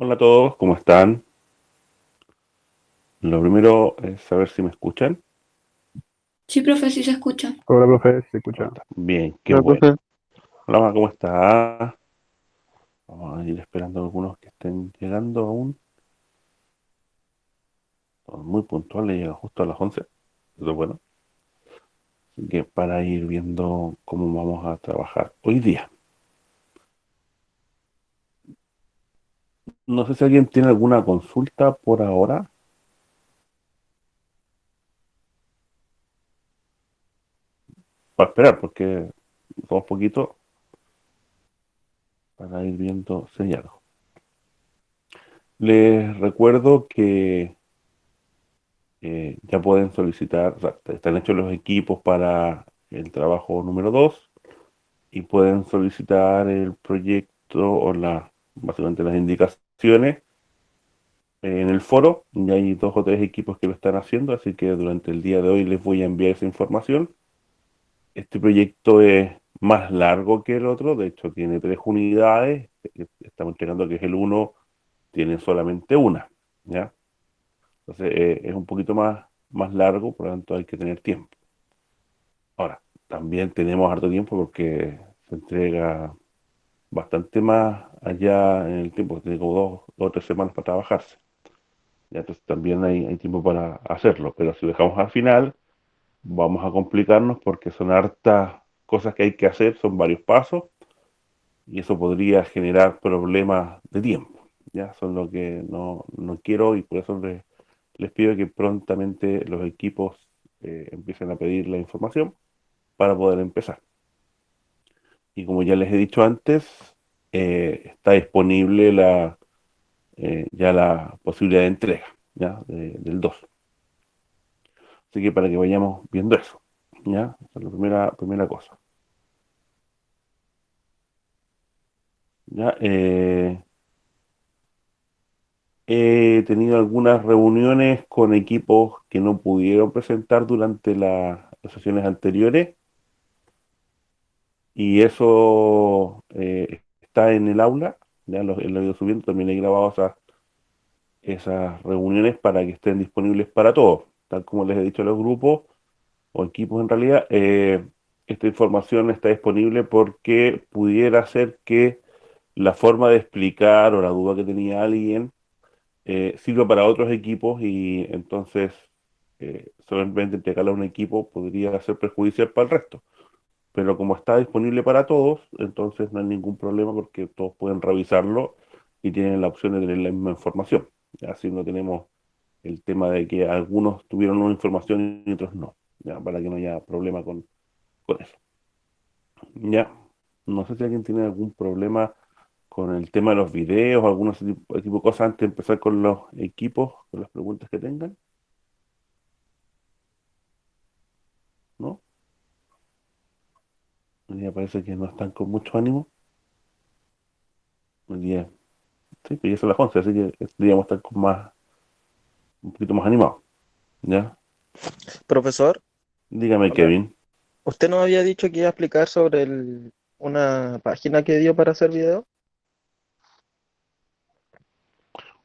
Hola a todos, ¿cómo están? Lo primero es saber si me escuchan. Sí, profe, sí se escucha. Hola, profe, ¿se ¿Cómo escucha? están? Bien, qué Hola, bueno. profe. Hola, Ma, ¿cómo está? Vamos a ir esperando a algunos que estén llegando aún. Son muy puntuales, llegan justo a las 11. Eso es bueno. Así que para ir viendo cómo vamos a trabajar hoy día. No sé si alguien tiene alguna consulta por ahora. Para esperar, porque somos poquitos para ir viendo si hay algo. Les recuerdo que ya pueden solicitar, o sea, están hechos los equipos para el trabajo número 2 y pueden solicitar el proyecto o básicamente las indicaciones en el foro. Ya hay dos o tres equipos que lo están haciendo, así que durante el día de hoy les voy a enviar esa información. Este proyecto es más largo que el otro, de hecho tiene tres unidades. Estamos entregando que es el uno, tiene solamente una, ¿ya? Entonces es un poquito más largo, por lo tanto hay que tener tiempo. Ahora, también tenemos harto tiempo porque se entrega bastante más allá en el tiempo, que tiene como 2 o 3 semanas para trabajarse. Ya, entonces también hay tiempo para hacerlo, pero si lo dejamos al final, vamos a complicarnos porque son hartas cosas que hay que hacer, son varios pasos, y eso podría generar problemas de tiempo. Ya, son lo que no quiero, y por eso les pido que prontamente los equipos empiecen a pedir la información para poder empezar. Y como ya les he dicho antes, está disponible ya la posibilidad de entrega, ¿ya? Del 2. Así que para que vayamos viendo eso, ¿ya? Esa es la primera cosa. ¿Ya? He tenido algunas reuniones con equipos que no pudieron presentar durante las sesiones anteriores, y eso está en el aula. Ya lo he ido subiendo, también he grabado esas reuniones para que estén disponibles para todos. Tal como les he dicho a los grupos o equipos en realidad, esta información está disponible porque pudiera ser que la forma de explicar o la duda que tenía alguien sirva para otros equipos, y entonces solamente entregarla a un equipo podría ser perjudicial para el resto. Pero como está disponible para todos, entonces no hay ningún problema porque todos pueden revisarlo y tienen la opción de tener la misma información. Así no tenemos el tema de que algunos tuvieron una información y otros no, ya, para que no haya problema con eso. Ya, no sé si alguien tiene algún problema con el tema de los videos, algunos tipo de cosas antes de empezar con los equipos, con las preguntas que tengan, ¿no? Hoy día parece que no están con mucho ánimo. Hoy día, sí, que ya son las 11, así que deberíamos estar un poquito más animados, ¿ya? Profesor, Dígame, hola. Kevin, ¿Usted nos había dicho que iba a explicar sobre una página que dio para hacer video?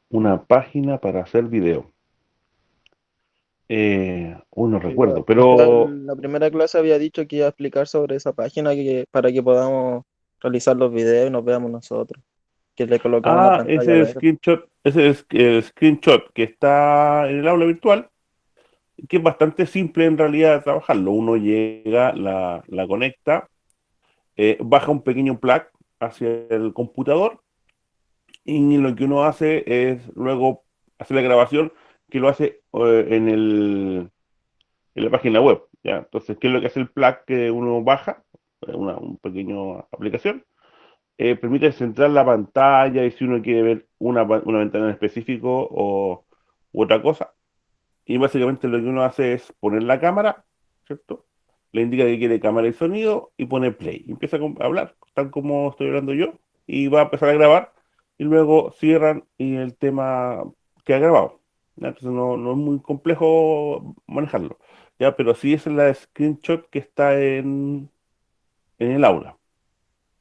una página para hacer video. No recuerdo, Usted pero en la primera clase había dicho que iba a explicar sobre esa página para que podamos realizar los videos y nos veamos nosotros, que le colocamos una pantalla verde. ese es el screenshot que está en el aula virtual, que es bastante simple en realidad de trabajarlo. Uno llega, la conecta, baja un pequeño plug hacia el computador, y lo que uno hace es luego hacer la grabación, que lo hace en la página web. ¿Ya? Entonces, ¿qué es lo que hace el plug que uno baja? Un pequeño aplicación. Permite centrar la pantalla, y si uno quiere ver una ventana en específico u otra cosa. Y básicamente lo que uno hace es poner la cámara, ¿cierto? Le indica que quiere cámara y sonido y pone play. Y empieza a hablar, tal como estoy hablando yo, y va a empezar a grabar, y luego cierran y el tema queda grabado. ¿Ya? Entonces no es muy complejo manejarlo. ¿Ya? Pero sí es la screenshot que está en el aula.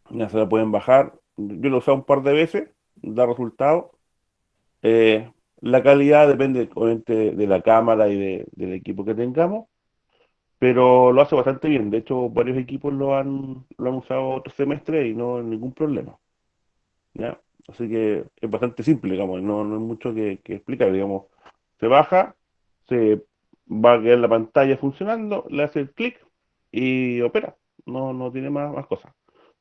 Ya se la pueden bajar. Yo lo he usado un par de veces, da resultado. La calidad depende obviamente de la cámara y del equipo que tengamos, pero lo hace bastante bien. De hecho, varios equipos lo han usado otro semestre y no hay ningún problema. ¿Ya? Así que es bastante simple, digamos, no hay mucho que explicar, digamos. Se baja, se va a quedar la pantalla funcionando, le hace el clic y opera. No tiene más cosas.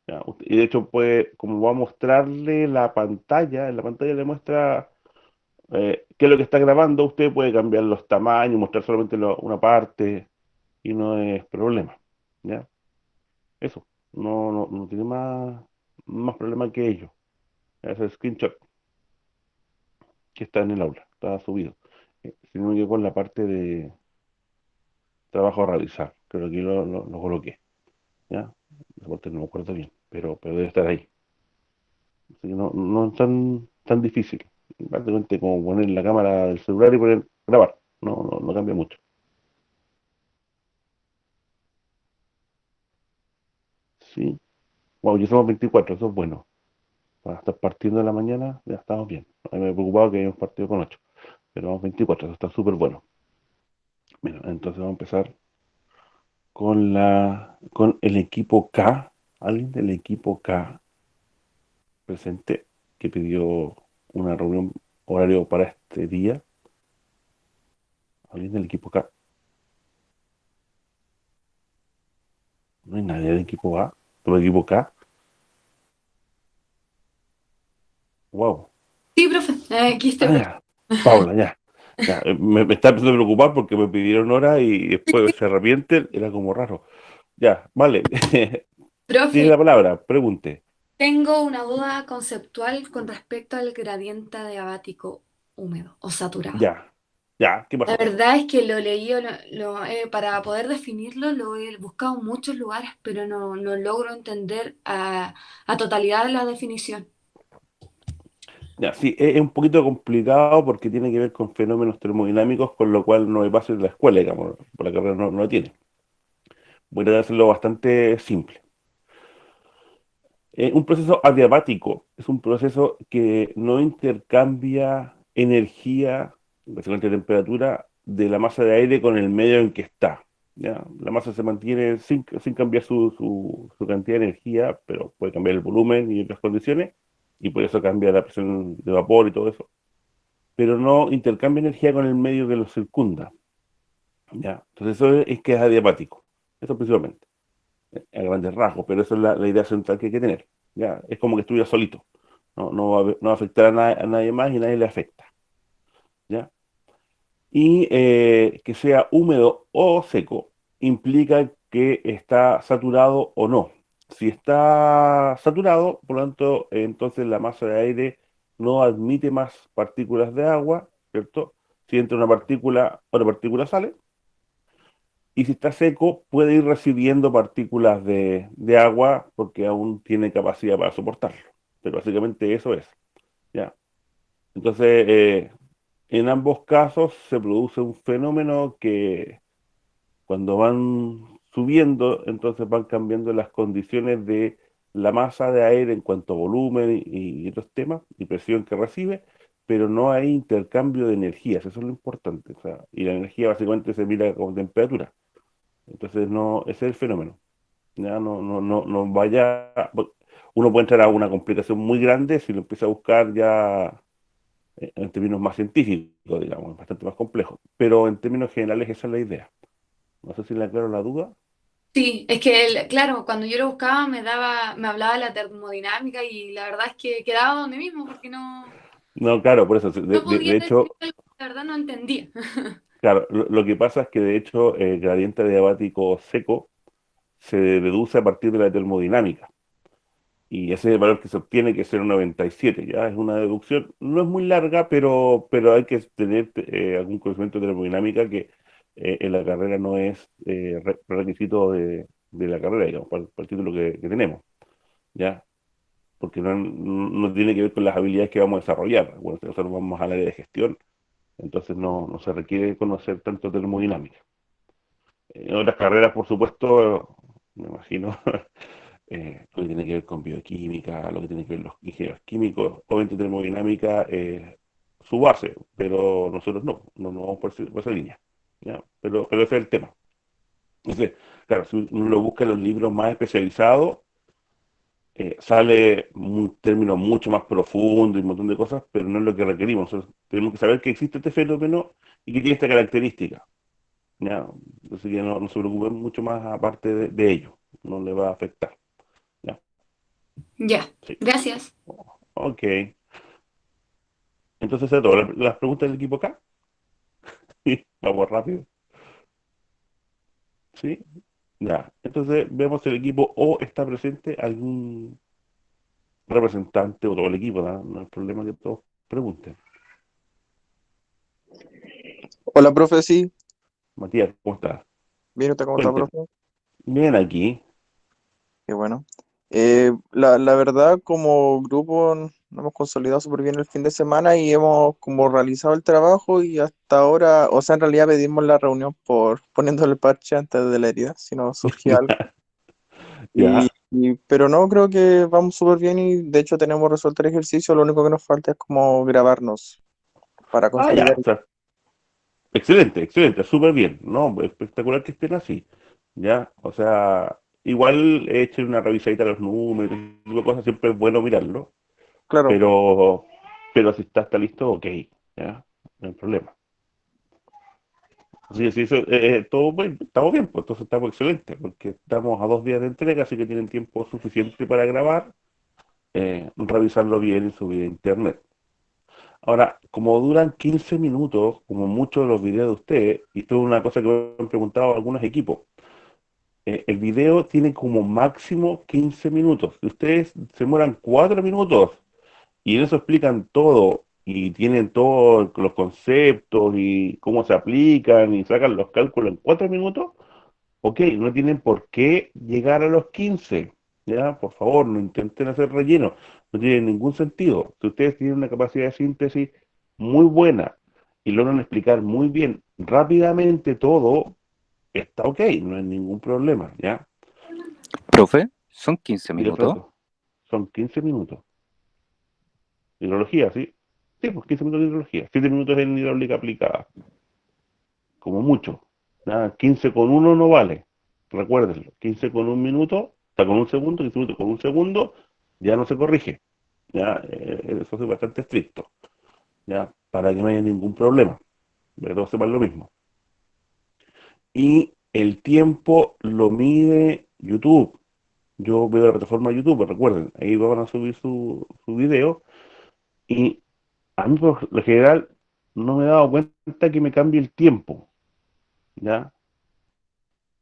¿Ya? Y de hecho, pues, como va a mostrarle la pantalla, en la pantalla le muestra qué es lo que está grabando, usted puede cambiar los tamaños, mostrar solamente una parte y no es problema. ¿Ya? Eso. No tiene más problema que ello. Ese screenshot que está en el aula, está subido. Si no me equivoco, en la parte de trabajo a realizar. Creo que aquí lo coloqué. ¿Ya? Esa parte no me acuerdo bien, pero debe estar ahí. Así que no es tan difícil. Prácticamente como poner la cámara del celular y poner grabar. No cambia mucho. Sí. Wow, ya somos 24, eso es bueno. Para estar partiendo de la mañana, ya estamos bien. A mí me preocupaba que habíamos partido con 8, pero vamos 24, eso está súper bueno. Mira, entonces vamos a empezar con el equipo K. Alguien del equipo K presente que pidió una reunión horario para este día. Alguien del equipo K. No hay nadie del equipo A. ¿Del equipo K? Wow. Sí, profe, aquí estoy. Ah, ya. Paula, ya. Ya. Me está empezando a preocupar porque me pidieron hora y después se arrepienten. Era como raro. Ya, vale. Tiene Profe, la palabra. Pregunte. tengo una duda conceptual con respecto al gradiente adiabático húmedo o saturado. Ya. Ya. ¿Qué La pasó? verdad es que lo leí, para poder definirlo, lo he buscado en muchos lugares, pero no logro entender a totalidad la definición. Ya, sí, es un poquito complicado porque tiene que ver con fenómenos termodinámicos, con lo cual no hay base en la escuela, digamos, por la carrera no lo tiene. Voy a tratar de hacerlo bastante simple. Un proceso adiabático es un proceso que no intercambia energía, básicamente temperatura, de la masa de aire con el medio en que está. ¿Ya? La masa se mantiene sin cambiar su cantidad de energía, pero puede cambiar el volumen y otras condiciones, y por eso cambia la presión de vapor y todo eso, pero no intercambia energía con el medio que lo circunda. ¿Ya? Entonces eso es que es adiabático, eso principalmente, a grandes rasgos, pero esa es la idea central que hay que tener. ¿Ya? Es como que estuviera solito, no va a afectar a nadie más y nadie le afecta. ¿Ya? Y que sea húmedo o seco implica que está saturado o no. Si está saturado, por lo tanto, entonces la masa de aire no admite más partículas de agua, ¿cierto? Si entra una partícula, otra partícula sale. Y si está seco, puede ir recibiendo partículas de agua porque aún tiene capacidad para soportarlo. Pero básicamente eso es. ¿Ya? Entonces, en ambos casos se produce un fenómeno que cuando van subiendo, entonces van cambiando las condiciones de la masa de aire en cuanto a volumen y otros temas y presión que recibe, pero no hay intercambio de energías, eso es lo importante. O sea, y la energía básicamente se mira como temperatura. Entonces, no, ese es el fenómeno. Ya no vaya. Uno puede entrar a una complicación muy grande si lo empieza a buscar ya en términos más científicos, digamos, bastante más complejo. Pero en términos generales esa es la idea. No sé si le aclaro la duda. Sí, es que, claro, cuando yo lo buscaba me hablaba de la termodinámica y la verdad es que quedaba donde mismo porque No, claro, por eso. De, no de- podía de decir hecho, algo que la verdad no entendía. claro, lo que pasa es que de hecho el gradiente adiabático seco se deduce a partir de la termodinámica. Y ese es el valor que se obtiene, que es 0,97. Ya es una deducción, no es muy larga, pero hay que tener algún conocimiento de termodinámica que en la carrera no es requisito de la carrera, digamos, para el título que tenemos. ¿Ya? Porque no tiene que ver con las habilidades que vamos a desarrollar. Bueno, si nosotros vamos al área de gestión, entonces no se requiere conocer tanto termodinámica. En otras carreras, por supuesto, me imagino, lo que tiene que ver con bioquímica, lo que tiene que ver los ingenieros químicos, obviamente termodinámica su base, pero nosotros no vamos por esa línea. ¿Ya? Pero ese es el tema. Entonces, claro, si uno lo busca en los libros más especializados, sale un término mucho más profundo y un montón de cosas, pero no es lo que requerimos. Nosotros tenemos que saber que existe este fenómeno y que tiene esta característica. ¿Ya? Así que no se preocupen mucho más aparte de ello. No le va a afectar. ¿Ya? Ya, Sí. gracias. Ok. Entonces, eso, las preguntas del equipo acá. Vamos rápido. ¿Sí? Ya. Entonces, vemos si el equipo O está presente algún representante o todo el equipo, ¿no? No hay problema que todos pregunten. Hola, profe, sí. Matías, ¿cómo estás? ¿Bien usted cómo está, Cuénteme. profe? Bien aquí. Qué bueno. La verdad, como grupo nos hemos consolidado súper bien el fin de semana y hemos como realizado el trabajo y hasta ahora, o sea, en realidad pedimos la reunión por poniendo el parche antes de la herida, si no surgía algo. Ya. Pero no, creo que vamos súper bien y de hecho tenemos resuelto el ejercicio, lo único que nos falta es como grabarnos para Ah, consolidar. ya. O sea, excelente, excelente, súper bien. No, espectacular que estén así. Ya. O sea, igual echen una revisadita a los números, ese tipo de cosas, siempre es bueno mirarlo. Claro, Pero, pero si está listo, ok. Ya. No hay problema. Sí, sí, eso, todo bien, estamos bien, pues entonces estamos excelentes, porque estamos a 2 días de entrega, así que tienen tiempo suficiente para grabar, revisarlo bien y subir a internet. Ahora, como duran 15 minutos, como muchos de los videos de ustedes, y esto es una cosa que me han preguntado algunos equipos, el video tiene como máximo 15 minutos. Si ustedes se demoran 4 minutos y en eso explican todo, y tienen todos los conceptos y cómo se aplican y sacan los cálculos en 4 minutos, ok, no tienen por qué llegar a los 15, ¿ya? Por favor, no intenten hacer relleno, no tiene ningún sentido. Si ustedes tienen una capacidad de síntesis muy buena y logran explicar muy bien, rápidamente todo, está ok, no hay ningún problema, ¿ya? Profe, son 15 Y de minutos. pronto, son 15 minutos. Hidrología, ¿sí? Sí, pues 15 minutos de hidrología, 7 minutos en hidráulica aplicada, como mucho. Nada, 15 con uno no vale. Recuérdenlo, 15 con un minuto, o sea, con un segundo, 15 minutos con un segundo, ya no se corrige. Ya, eso es bastante estricto, ya, para que no haya ningún problema, para que todos sepan lo mismo. Y el tiempo lo mide YouTube. Yo veo la plataforma de YouTube, recuerden, ahí van a subir su video. Y a mí, por lo general, no me he dado cuenta que me cambie el tiempo, ¿ya?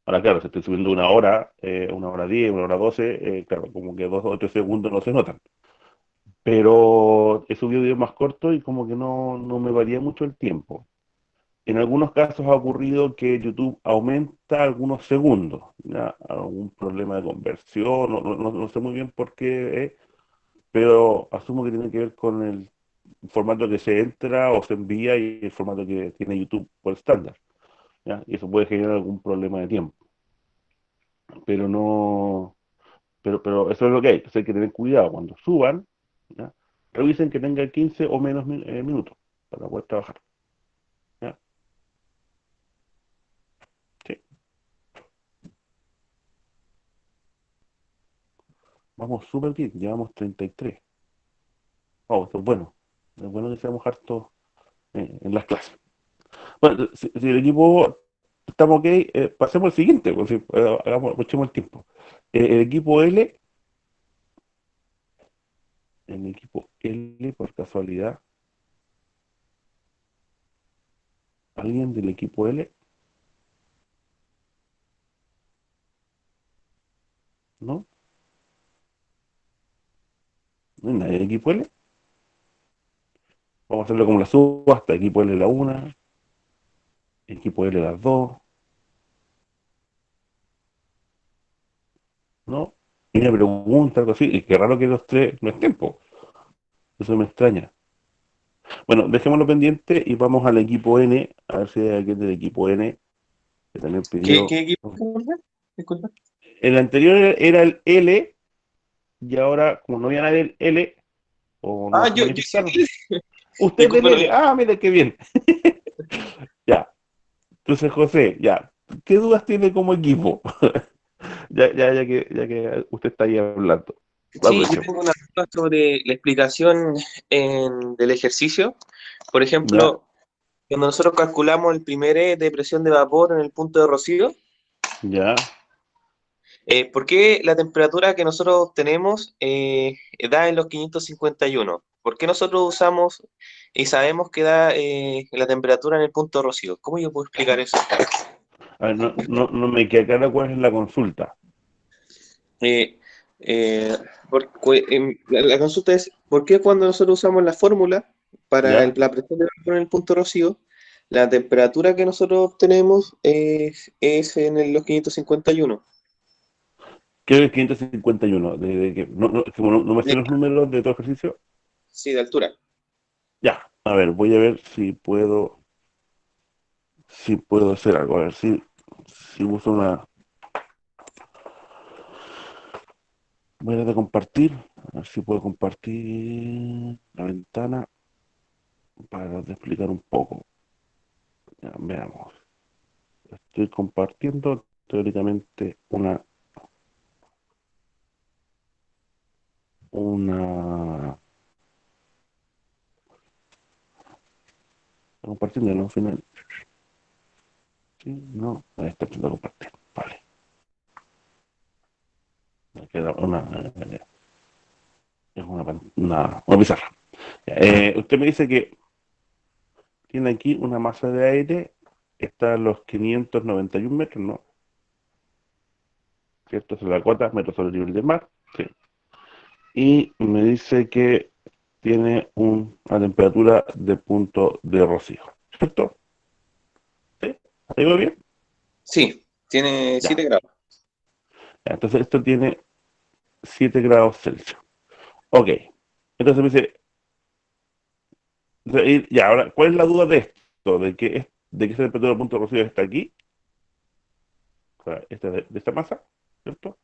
Ahora, claro, si estoy subiendo 1 hora, 1 hora 10, 1 hora 12, claro, como que 2 o 3 segundos no se notan. Pero he subido videos más cortos y como que no me varía mucho el tiempo. En algunos casos ha ocurrido que YouTube aumenta algunos segundos, ¿ya? Algún problema de conversión, no sé muy bien por qué, pero asumo que tiene que ver con el formato que se entra o se envía y el formato que tiene YouTube por estándar, ¿ya? Y eso puede generar algún problema de tiempo. Pero no, pero eso es lo que hay. Entonces hay que tener cuidado cuando suban, ¿ya? Revisen que tenga 15 o menos minutos para poder trabajar, ¿ya? Sí. Vamos súper bien, llevamos 33. Oh, esto es bueno que seamos hartos en las clases. Bueno, si el equipo estamos ok, pasemos al siguiente, pues, aprovechemos el tiempo. El equipo L, el equipo L, por casualidad, ¿alguien del equipo L? ¿No? ¿No hay nadie del equipo L? Vamos a hacerlo como la subasta, equipo L la una, equipo L las dos, ¿no? Y una pregunta, algo así, y qué raro que los tres no estén, po. Eso me extraña. Bueno, dejémoslo pendiente y vamos al equipo N, a ver si hay alguien del equipo N que también ¿Qué pidió. equipo? Disculpa. El anterior era el L, y ahora, como no había nadie del L, o no Ah, se yo sí, manifestaron, Usted es de Disculpe, L. Ah, mire qué bien. Ya. Entonces, José, ya. ¿Qué dudas tiene como equipo? Ya que usted está ahí hablando. sí, yo Aprovechemos. tengo una duda sobre la explicación del ejercicio. Por Ya, ejemplo, cuando nosotros calculamos el primer E de presión de vapor en el punto de rocío, ya. ¿por qué la temperatura que nosotros obtenemos da en los 551? ¿Por qué nosotros usamos y sabemos que da la temperatura en el punto de rocío? ¿Cómo yo puedo explicar eso? A ver, no me queda clara cuál es la consulta. Eh, la consulta es, ¿por qué cuando nosotros usamos la fórmula para ¿Ya? la presión de vapor en el punto de rocío, la temperatura que nosotros obtenemos es en los 551? ¿Qué es el 551? Como no me sé De- los números de todo ejercicio. Sí, de altura. Ya, a ver, voy a ver si puedo hacer algo. A ver si uso una. Voy a dar de compartir. A ver si puedo compartir la ventana para explicar un poco. Ya, veamos. Estoy compartiendo teóricamente una. Compartiendo, ¿no? Al final. Sí, no, ahí está empezando a compartir. Vale. Me queda es una pizarra. Ya, usted me dice que tiene aquí una masa de aire, está a los 591 metros, ¿no? ¿Cierto? Es la cota, metros sobre el nivel del mar. Sí. Y me dice que tiene una temperatura de punto de rocío, ¿cierto? ¿Sí? ¿Ahí va bien? Sí, tiene Ya. 7 grados. Ya, entonces esto tiene 7 grados Celsius. Ok. Entonces me dice, ya, ahora, ¿cuál es la duda de esto? De que esa temperatura de punto de rocío está aquí, o sea, esta de esta masa, ¿cierto?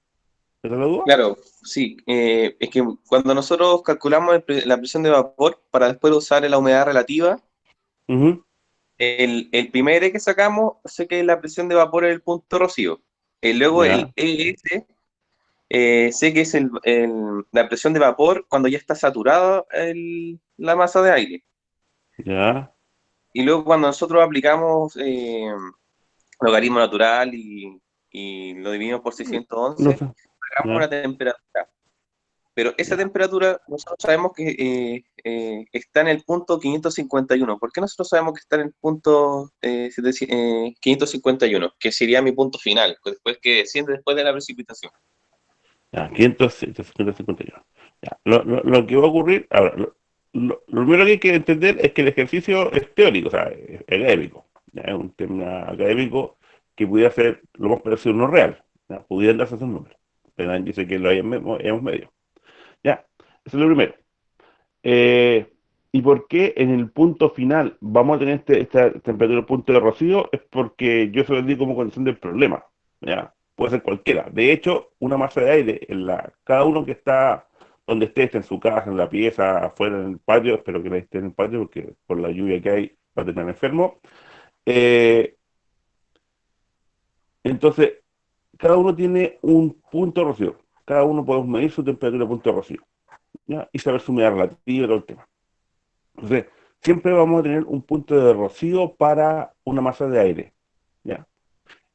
¿Esa es la duda? Claro, sí. Es que cuando nosotros calculamos la presión de vapor para después usar la humedad relativa, Ujú. el primer E que sacamos sé que es la presión de vapor en el punto rocío. Luego el Ya, ES sé que es la presión de vapor cuando ya está saturada la masa de aire. ya. Y luego cuando nosotros aplicamos logaritmo natural y lo dividimos por No 611, sé. sacamos Ya, una temperatura. Pero esa ya. temperatura nosotros sabemos que está en el punto 551. ¿Por qué nosotros sabemos que está en el punto 551? Que sería mi punto final, pues después que desciende después de la precipitación. Ya, 551. Ya. Lo que va a ocurrir, ahora, lo primero que hay que entender es que el ejercicio es teórico, o sea, es académico. Ya, es un tema académico que pudiera ser lo más parecido a uno real. Ya, pudieran darse esos números. Pero nadie dice que lo hayamos medido. Ya, eso es lo primero. Eh, ¿Y por qué en el punto final vamos a tener esta temperatura punto de rocío? Es porque yo se lo di como condición del problema. ¿Ya? Puede ser cualquiera. De hecho, una masa de aire, cada uno que está donde esté en su casa, en la pieza, afuera, en el patio, espero que nadie esté en el patio porque por la lluvia que hay va a terminar enfermo. Eh, entonces, cada uno tiene un punto de rocío. Cada uno podemos medir su temperatura punto de rocío. ¿Ya? Y saber su humedad relativa y todo el tema. Entonces, siempre vamos a tener un punto de rocío para una masa de aire, ¿ya?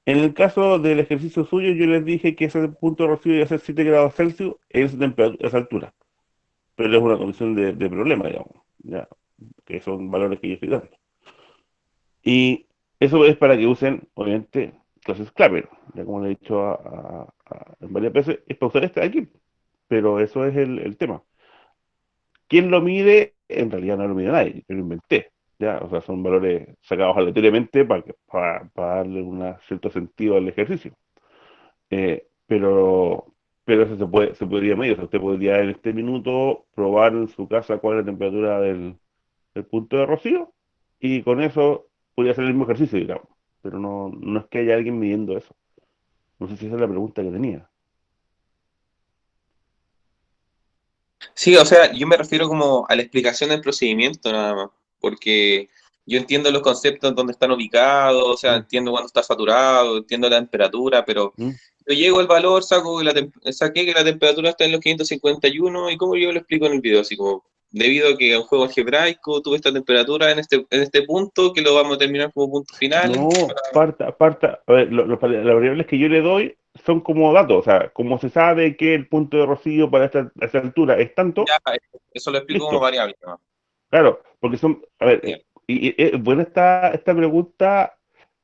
En el caso del ejercicio suyo, yo les dije que ese punto de rocío iba a ser 7 grados Celsius en esa temperatura, esa altura, pero es una condición de problema, digamos, ¿ya? Que son valores que yo estoy dando. Y eso es para que usen, obviamente, clases Clapper, ya como le he dicho en varias veces, es para usar este de aquí, pero eso es el tema. ¿Quién lo mide? En realidad no lo mide nadie, yo lo inventé. ¿Ya? O sea, son valores sacados aleatoriamente para darle un cierto sentido al ejercicio. Pero eso se podría medir. O sea, usted podría en este minuto probar en su casa cuál es la temperatura del punto de rocío y con eso podría hacer el mismo ejercicio, digamos. Pero no es que haya alguien midiendo eso. No sé si esa es la pregunta que tenía. Sí, o sea, yo me refiero como a la explicación del procedimiento nada más, porque yo entiendo los conceptos donde están ubicados, o sea, Mm, entiendo cuando está saturado, entiendo la temperatura, pero mm. yo llego al valor, saqué que la temperatura está en los 551 y cómo yo lo explico en el video, así como, debido a que es un juego algebraico tuve esta temperatura en este punto, que lo vamos a terminar como punto final. No, a ver, las variables que yo le doy son como datos, o sea, como se sabe que el punto de rocío para esta altura es tanto, Ya, eso lo explico como listo. variable, ¿no? Claro, porque son, a ver, Bien. buena esta pregunta,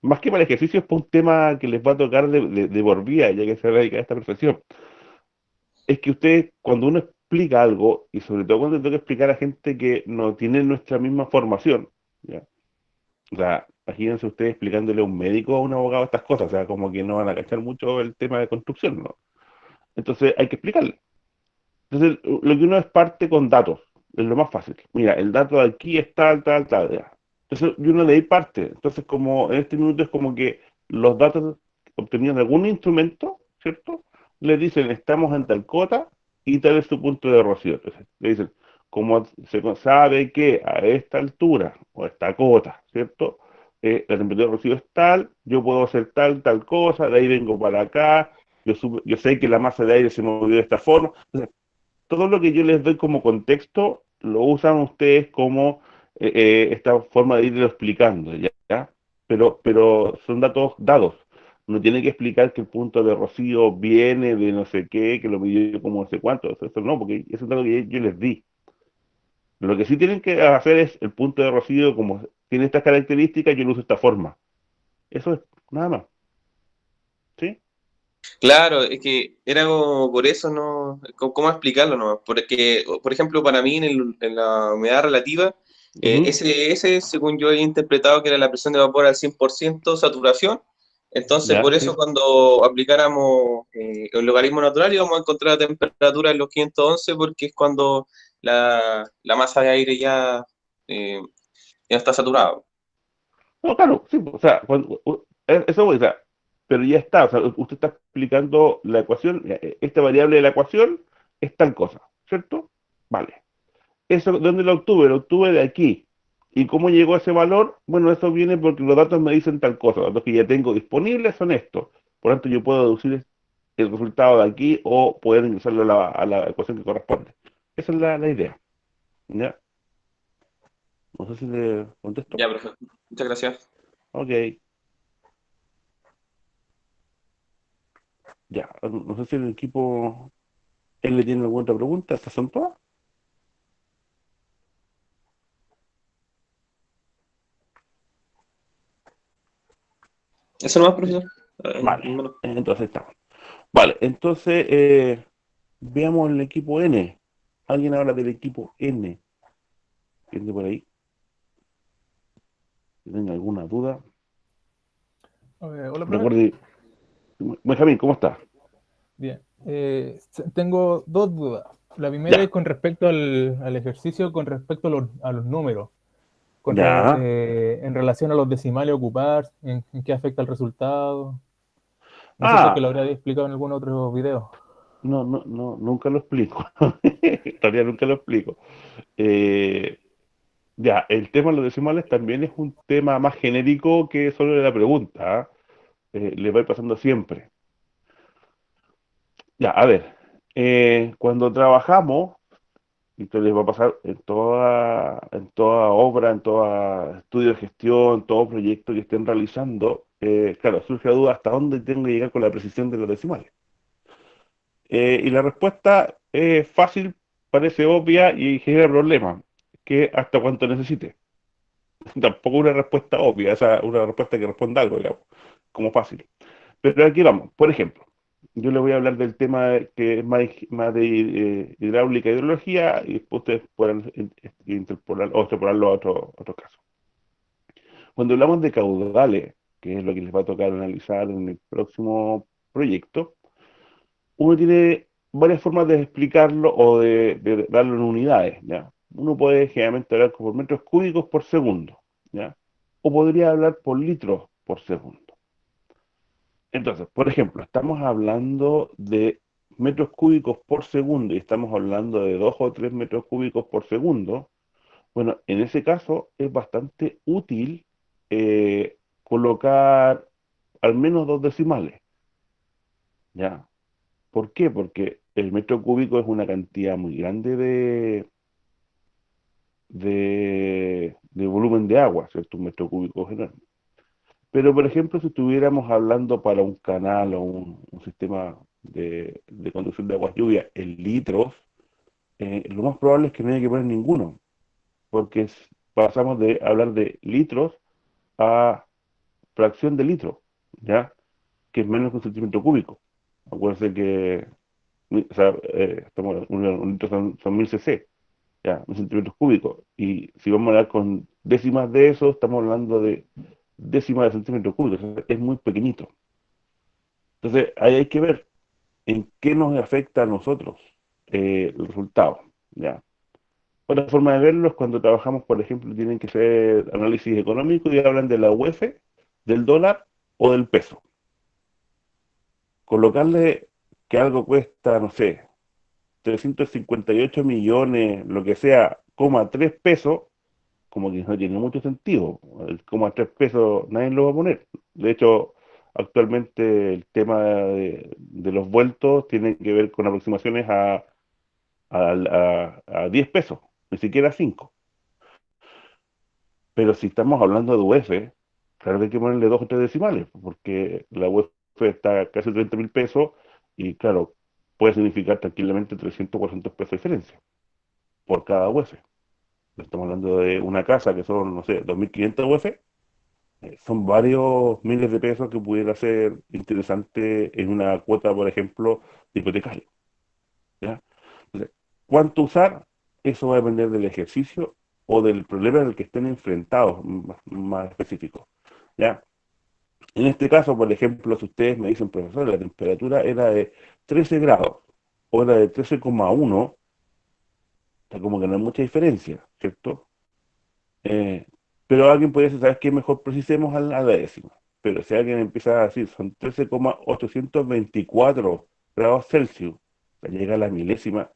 más que para el ejercicio, es para un tema que les va a tocar de por vida, ya que se dedica a esta profesión. Es que usted, cuando uno explica algo, y sobre todo cuando tengo que explicar a gente que no tiene nuestra misma formación, ¿ya? O sea, imagínense ustedes explicándole a un médico o a un abogado estas cosas, o sea, como que no van a cachar mucho el tema de construcción, ¿no? Entonces hay que explicarle. Entonces, lo que uno es parte con datos, es lo más fácil. Mira, el dato de aquí es tal, tal, tal, ya. Entonces, yo no le di parte. Entonces, como en este minuto es como que los datos obtenidos de algún instrumento, ¿cierto? Le dicen, estamos en tal cota y tal es su punto de rocío. Entonces, le dicen, como sabe que a esta altura o a esta cota, ¿cierto? La temperatura de rocío es tal, yo puedo hacer tal, tal cosa, de ahí vengo para acá, yo sé que la masa de aire se movió de esta forma. Entonces, todo lo que yo les doy como contexto lo usan ustedes como esta forma de irlo explicando, ¿ya? ¿Ya? Pero son datos dados. No tiene que explicar que el punto de rocío viene de no sé qué, que lo midió como no sé cuánto. Eso no, porque es un dato que yo les di. Lo que sí tienen que hacer es el punto de rocío, como tiene estas características, yo lo uso de esta forma. Eso es, nada más. ¿Sí? Claro, es que era como por eso, ¿no? ¿Cómo explicarlo, no? Porque, por ejemplo, para mí en la humedad relativa, Ujú. ese, según yo he interpretado que era la presión de vapor al 100% saturación, entonces Ya, por eso sí. cuando aplicáramos el logaritmo natural íbamos a encontrar la temperatura en los 511 porque es cuando la masa de aire ya está saturada. No, claro, sí, o sea, eso voy, o sea, pero ya está, o sea, usted está explicando la ecuación, esta variable de la ecuación es tal cosa, ¿cierto? Vale. ¿Eso dónde lo obtuve? Lo obtuve de aquí. ¿Y cómo llegó a ese valor? Bueno, eso viene porque los datos me dicen tal cosa, los datos que ya tengo disponibles son estos. Por lo tanto, yo puedo deducir el resultado de aquí o poder ingresarlo a la ecuación que corresponde. Esa es la idea, ¿ya? No sé si le contesto. Ya, perfecto. Muchas gracias. Ok, ya. No sé si el equipo ¿él le tiene alguna otra pregunta? ¿Estas son todas? Eso nomás, profesor. Vale, Bueno. entonces estamos. Vale, entonces veamos el equipo N. ¿Alguien habla del equipo N? ¿Tiene por ahí? Si ¿Tienen alguna duda? Hola, profe. Recuerde, Benjamín, ¿cómo está? Bien. Tengo dos dudas. La primera es Ya, con respecto al ejercicio, con respecto a los números, ya. en relación a los decimales a ocupar, en qué afecta el resultado. No sé si es que Ah, lo habría explicado en algún otro video. no, no, no, nunca lo explico. Todavía nunca lo explico. Eh, ya, el tema de los decimales también es un tema más genérico que solo de la pregunta. ¿Ah? Le va a ir pasando siempre. Ya, a ver, cuando trabajamos, y esto les va a pasar en toda obra, en todo estudio de gestión, todo proyecto que estén realizando, claro, surge la duda hasta dónde tengo que llegar con la precisión de los decimales. Y la respuesta es fácil, parece obvia y genera problemas, que hasta cuánto necesite. Tampoco una respuesta obvia, esa una respuesta que responda algo, digamos, como fácil. Pero aquí vamos, por ejemplo, yo le voy a hablar del tema que es más de hidráulica e hidrología y después ustedes puedan interpolar o extrapolarlo a otro caso. Cuando hablamos de caudales, que es lo que les va a tocar analizar en el próximo proyecto, uno tiene varias formas de explicarlo o de darlo en unidades, ¿ya? Uno puede generalmente hablar por metros cúbicos por segundo, ¿ya? O podría hablar por litros por segundo. Entonces, por ejemplo, estamos hablando de metros cúbicos por segundo y estamos hablando de 2 o 3 metros cúbicos por segundo, bueno, en ese caso es bastante útil colocar al menos dos decimales, ¿ya? ¿Por qué? Porque el metro cúbico es una cantidad muy grande de volumen de agua, ¿cierto? Un metro cúbico es enorme. Pero, por ejemplo, si estuviéramos hablando para un canal o un sistema de conducción de aguas lluvia en litros, lo más probable es que no haya que poner ninguno, porque pasamos de hablar de litros a fracción de litro, ¿ya? Que es menos que un centímetro cúbico. Acuérdense que o sea, un litro son 1000 cc, ya, 1000 centímetros cúbicos. Y si vamos a hablar con décimas de eso, estamos hablando de décimas de centímetros cúbicos, o sea, es muy pequeñito. Entonces, ahí hay que ver en qué nos afecta a nosotros el resultado, ¿ya? Otra forma de verlo es cuando trabajamos, por ejemplo, tienen que hacer análisis económico y hablan de la UF, del dólar o del peso. Colocarle que algo cuesta, no sé, 358 millones, lo que sea, coma 3 pesos, como que no tiene mucho sentido. El coma 3 pesos nadie lo va a poner. De hecho, actualmente el tema de los vueltos tiene que ver con aproximaciones a 10 pesos, ni siquiera a 5. Pero si estamos hablando de UF, claro que hay que ponerle dos o tres decimales, porque la UF está casi 30.000 pesos y claro, puede significar tranquilamente 300 o 400 pesos de diferencia por cada UF. Estamos hablando de una casa que son, no sé, 2.500 UF, son varios miles de pesos que pudiera ser interesante en una cuota, por ejemplo, de hipotecario, ¿ya? Entonces, ¿cuánto usar? Eso va a depender del ejercicio o del problema en el que estén enfrentados, más específico, ¿ya? En este caso, por ejemplo, si ustedes me dicen, profesor, la temperatura era de 13 grados o era de 13,1, está como que no hay mucha diferencia, ¿cierto? Eh, pero alguien puede decir, ¿sabes qué? Mejor precisemos a la décima. Pero si alguien empieza a decir, son 13,824 grados Celsius, llega a la milésima,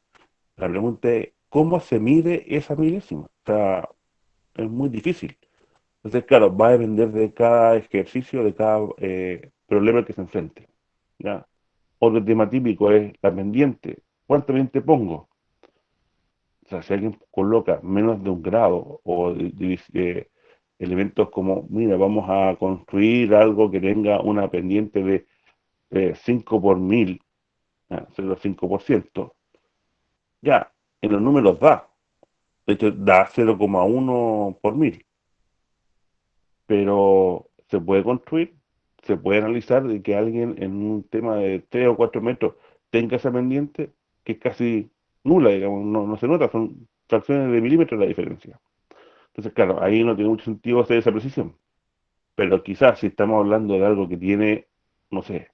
la pregunta es, ¿cómo se mide esa milésima? O sea, es muy difícil. Entonces, claro, va a depender de cada ejercicio, de cada problema al que se enfrente, ¿ya? Otro tema típico es la pendiente. ¿Cuánta pendiente pongo? O sea, si alguien coloca menos de un grado o elementos como, mira, vamos a construir algo que tenga una pendiente de 5 por 1000, ¿ya? 0,5%, ya, en los números da. De hecho, da 0,1 por 1000, pero se puede construir, se puede analizar de que alguien en un tema de 3 o 4 metros tenga esa pendiente que es casi nula, digamos, no se nota, son fracciones de milímetros la diferencia. Entonces, claro, ahí no tiene mucho sentido hacer esa precisión. Pero quizás si estamos hablando de algo que tiene, no sé,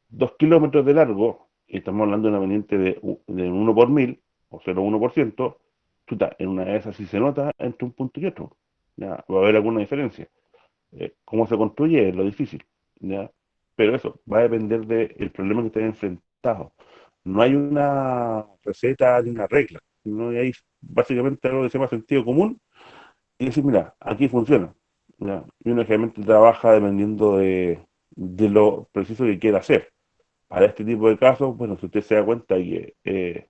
2 kilómetros de largo, y estamos hablando de una pendiente de 1 por 1000, o 0,1%, chuta, en una de esas sí se nota entre un punto y otro. Ya, va a haber alguna diferencia. Cómo se construye es lo difícil, ¿ya? Pero eso, va a depender del problema que estén enfrentados. No hay una receta ni una regla, no hay básicamente algo que se llama sentido común y decir, mira, aquí funciona, ¿ya? Y uno generalmente trabaja dependiendo de lo preciso que quiera hacer. Para este tipo de casos, bueno, si usted se da cuenta que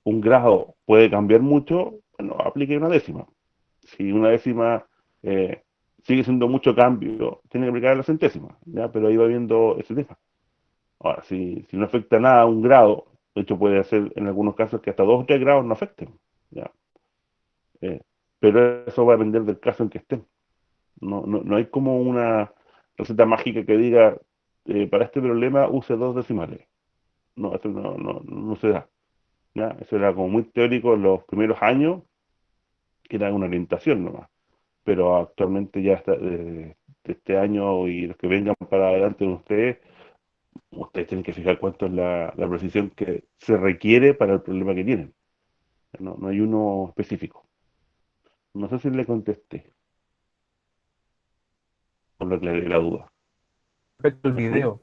un grado puede cambiar mucho, bueno, aplique una décima. Si una décima eh, sigue siendo mucho cambio, tiene que aplicar la centésima, ¿ya? Pero ahí va viendo ese tema. Ahora, si no afecta nada a un grado, de hecho puede ser en algunos casos que hasta 2 o 3 grados no afecten, ¿ya? Eh, pero eso va a depender del caso en que estén. No hay como una receta mágica que diga, para este problema use dos decimales. No, eso no se da, ¿ya? Eso era como muy teórico en los primeros años, que era una orientación nomás. Pero actualmente ya está, de este año y los que vengan para adelante de ustedes tienen que fijar cuánto es la precisión que se requiere para el problema que tienen. No hay uno específico. No sé si le contesté, por lo que le la duda. Respecto al ¿Me fui? video,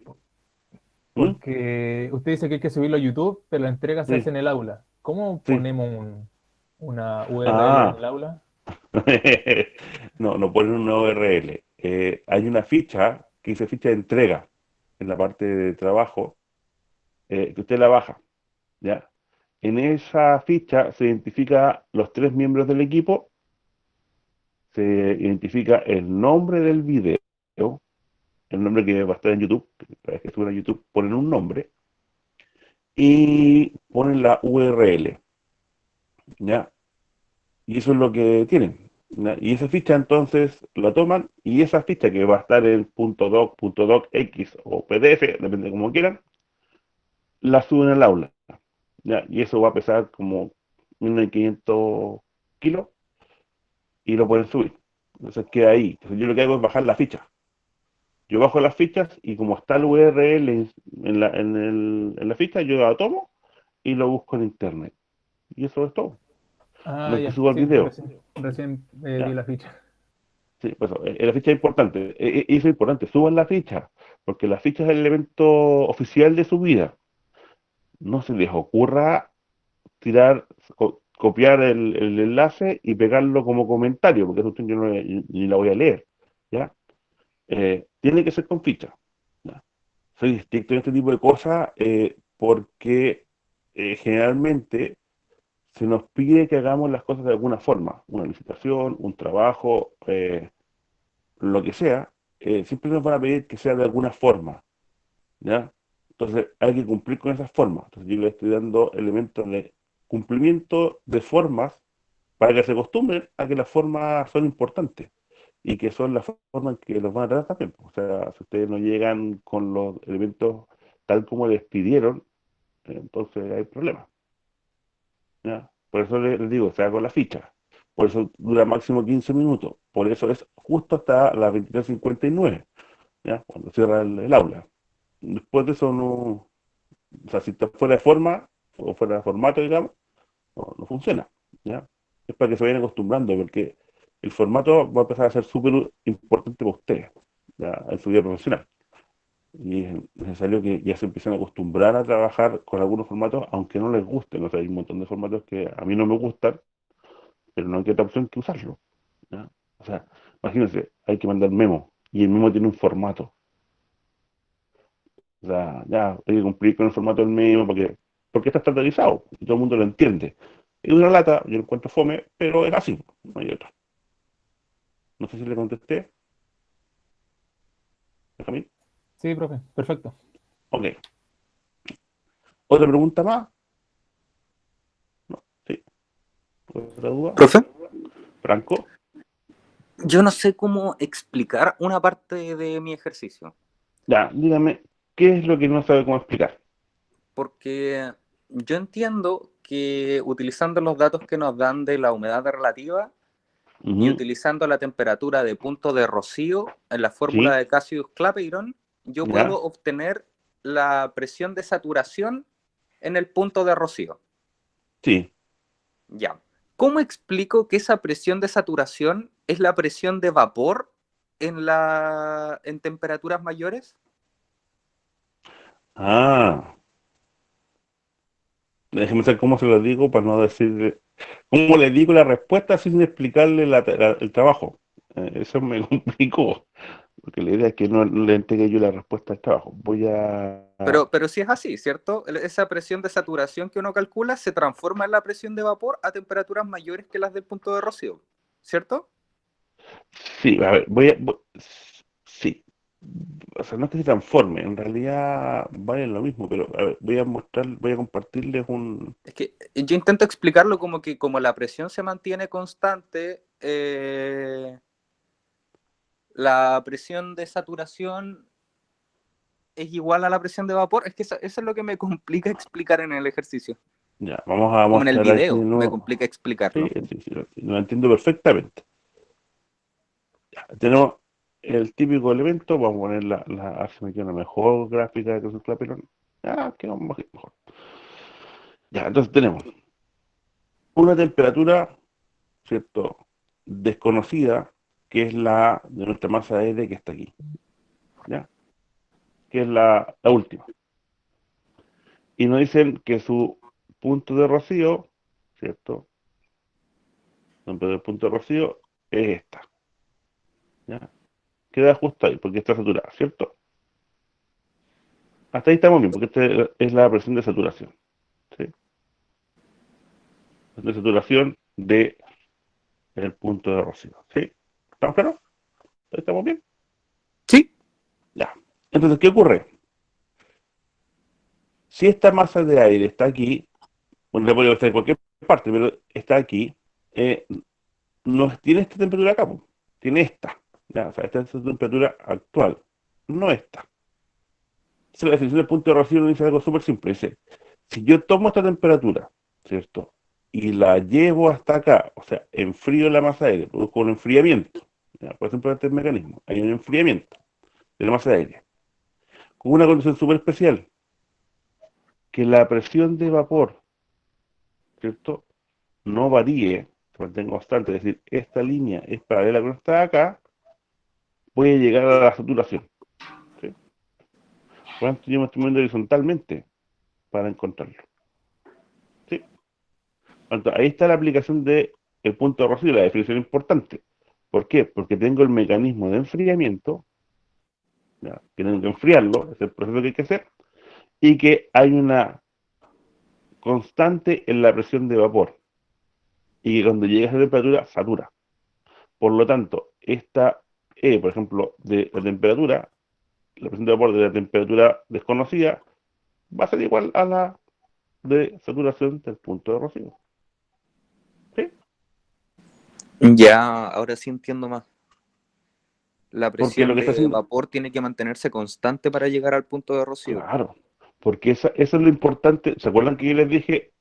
¿Mm? Porque usted dice que hay que subirlo a YouTube, pero la entrega se Sí, hace en el aula. ¿Cómo sí. ponemos una URL en Ah, el aula? no, no ponen una URL. Hay una ficha que dice ficha de entrega en la parte de trabajo, que usted la baja, ¿ya? En esa ficha se identifica los tres miembros del equipo, se identifica el nombre del video, el nombre que va a estar en YouTube, cada vez que suben a YouTube ponen un nombre, y ponen la URL, ¿ya? Y eso es lo que tienen, ¿ya? Y esa ficha entonces la toman, y esa ficha que va a estar en .doc, .docx o PDF, depende de cómo quieran, la suben al aula, ¿ya? Y eso va a pesar como 1500 kilos y lo pueden subir. Entonces queda ahí. Entonces yo lo que hago es bajar la ficha. Yo bajo las fichas y como está el URL en la ficha, yo la tomo y lo busco en internet. Y eso es todo. No Ah, es que ya, suba el sí, video. recién vi ¿Ya? la ficha. Sí, pues, la ficha es importante. Eso es importante. Suban la ficha. Porque la ficha es el elemento oficial de su vida. No se les ocurra tirar, copiar el enlace y pegarlo como comentario, porque eso yo no, ni la voy a leer. ¿Ya? Tiene que ser con ficha. ¿Ya? Soy estricto en este tipo de cosas porque generalmente se nos pide que hagamos las cosas de alguna forma, una licitación, un trabajo, lo que sea, siempre nos van a pedir que sea de alguna forma, ¿ya? Entonces hay que cumplir con esas formas. Entonces yo le estoy dando elementos de cumplimiento de formas para que se acostumbren a que las formas son importantes y que son las formas en que los van a tratar también. O sea, si ustedes no llegan con los elementos tal como les pidieron, entonces hay problemas, ¿ya? Por eso les digo, se haga con la ficha. Por eso dura máximo 15 minutos. Por eso es justo hasta las 23:59, ¿ya? Cuando cierra el aula. Después de eso no, o sea, si está fuera de forma o fuera de formato, digamos, no funciona, ¿ya? Es para que se vayan acostumbrando, porque el formato va a empezar a ser súper importante para ustedes, ¿ya? En su vida profesional. Y es necesario que ya se empiecen a acostumbrar a trabajar con algunos formatos, aunque no les gusten. O sea, hay un montón de formatos que a mí no me gustan, pero no hay otra opción que usarlo, ¿ya? O sea, imagínense, hay que mandar memo, y el memo tiene un formato. O sea, ya hay que cumplir con el formato del memo porque está estandarizado y todo el mundo lo entiende. Es una lata, yo lo encuentro fome, pero es así, no hay otra. No sé si le contesté, Benjamín. Sí, profe, perfecto. Ok. ¿Otra pregunta más? No, sí. ¿Otra duda? Profe, Franco. yo no sé cómo explicar una parte de mi ejercicio, Ya, dígame, ¿qué es lo que no sabe cómo explicar? porque yo entiendo que utilizando los datos que nos dan de la humedad relativa y Ujú. utilizando la temperatura de punto de rocío en la fórmula Sí, de Cassius-Clapeyron, yo ya, puedo obtener la presión de saturación en el punto de rocío. sí. Ya. ¿Cómo explico que esa presión de saturación es la presión de vapor en temperaturas mayores? Ah, déjeme saber cómo se lo digo para no decir, cómo le digo la respuesta sin explicarle el trabajo. Eso me complicó. Porque la idea es que no le entregue yo la respuesta al trabajo. Pero sí es así, ¿cierto? Esa presión de saturación que uno calcula se transforma en la presión de vapor a temperaturas mayores que las del punto de rocío, ¿cierto? Sí, a ver, sí. O sea, no es que se transforme, en realidad vale lo mismo, pero a ver, voy a compartirles un... Es que yo intento explicarlo como que como la presión se mantiene constante, la presión de saturación es igual a la presión de vapor. Es que eso es lo que me complica explicar en el ejercicio. Ya, vamos a Como en el mostrar aquí de video, me nuevo. complica Sí, explicarlo. sí, sí, lo entiendo perfectamente. Ya, tenemos el típico elemento, vamos a poner a ver si me queda una mejor gráfica que su Clapeyron. Ya, queda mejor. Ya, entonces tenemos una temperatura, ¿cierto? Desconocida, que es la de nuestra masa de aire que está aquí, ¿ya? Que es la última. y nos dicen que su punto de rocío, ¿cierto? El punto de rocío es esta, ¿ya? Queda justo ahí, porque está saturada, ¿cierto? Hasta ahí estamos bien, porque esta es la presión de saturación, ¿sí? De saturación de el punto de rocío, ¿sí? ¿Estamos claros? ¿Ahí estamos bien? Sí. Ya. Entonces, ¿qué ocurre? Si esta masa de aire está aquí, bueno, la podría estar en cualquier parte, pero está aquí, no tiene esta temperatura acá, po. Tiene esta, ¿ya? O sea, esta es su temperatura actual, no esta. Entonces, la definición del punto de rocío nos dice algo súper simple, dice, si yo tomo esta temperatura, ¿cierto? Y la llevo hasta acá, o sea, enfrío la masa de aire, produzco un enfriamiento, ¿ya? Por ejemplo, este mecanismo, hay un enfriamiento de la masa de aire, con una condición súper especial, que la presión de vapor, ¿cierto? No varíe, se mantenga constante, es decir, esta línea es paralela con esta de acá, voy a llegar a la saturación, ¿sí? Por lo tanto, yo me estoy moviendo horizontalmente para encontrarlo, ¿sí? Por lo tanto, ahí está la aplicación de el punto de rocío, la definición importante. ¿Por qué? Porque tengo el mecanismo de enfriamiento, ¿ya? Que tengo que enfriarlo, es el proceso que hay que hacer, y que hay una constante en la presión de vapor, y que cuando llega a esa temperatura, satura. Por lo tanto, esta E, por ejemplo, de la temperatura, la presión de vapor de la temperatura desconocida, va a ser igual a la de saturación del punto de rocío, ¿sí? Ya, ahora sí entiendo más. La Porque lo presión que está de haciendo, vapor tiene que mantenerse constante para llegar al punto de rocío. claro, porque eso es lo importante. ¿Se acuerdan que yo les dije,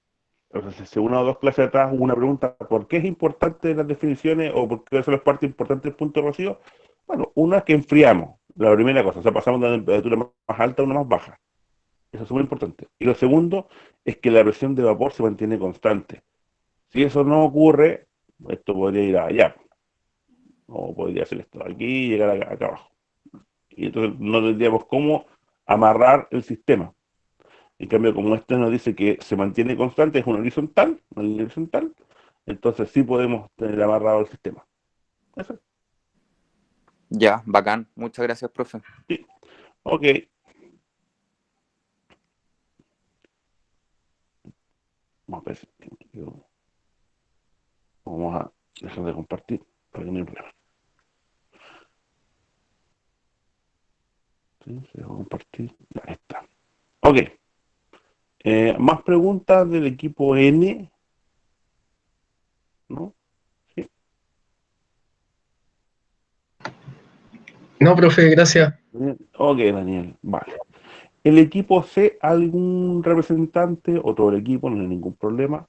o sea, hace una o dos clases atrás, hubo una pregunta, ¿por qué es importante las definiciones o por qué son las partes importantes del punto de rocío? Bueno, una es que enfriamos, la primera cosa, o sea, pasamos de una temperatura más alta a una más baja. Eso es muy importante. Y lo segundo es que la presión de vapor se mantiene constante. Si eso no ocurre, esto podría ir allá, o podría ser esto aquí y llegar acá abajo. Y entonces no tendríamos cómo amarrar el sistema. En cambio, como este nos dice que se mantiene constante, es una línea horizontal, entonces sí podemos tener amarrado el sistema. Eso, Ya, bacán. Muchas gracias, profe. sí. Ok. Vamos a ver vamos a dejar de compartir para que no haya problema. Sí, se va a compartir. Ya está. Ok. Más preguntas del equipo N, ¿no? Sí. No, profe, gracias. Ok, Daniel, vale. ¿El equipo C, algún representante o todo el equipo? No hay ningún problema.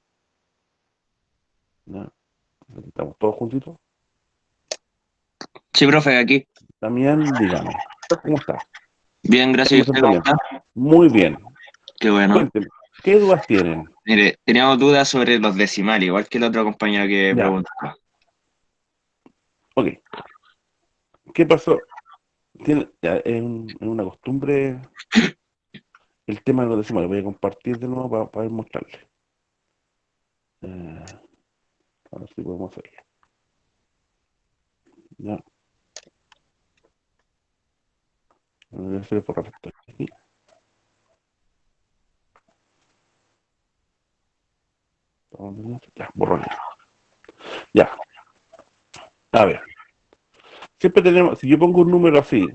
¿Ya? Estamos todos juntitos. Sí, profe, aquí. Damián, dígame, ¿cómo está? Bien, gracias. ¿Y ¿Cómo se usted encuentra cómo bien? está? Muy bien. Qué bueno. Cuénteme, ¿qué dudas tienen? Mire, teníamos dudas sobre los decimales, igual que el otro compañero que Ya, preguntaba. ok. ¿Qué pasó? Ya, es una costumbre el tema de los decimales. Voy a compartir de nuevo para poder mostrarle. Eh, a ver si podemos hacerlo. Ya, voy a hacer por esto aquí. Ya, borrón. Ya, a ver. Siempre tenemos, si yo pongo un número así,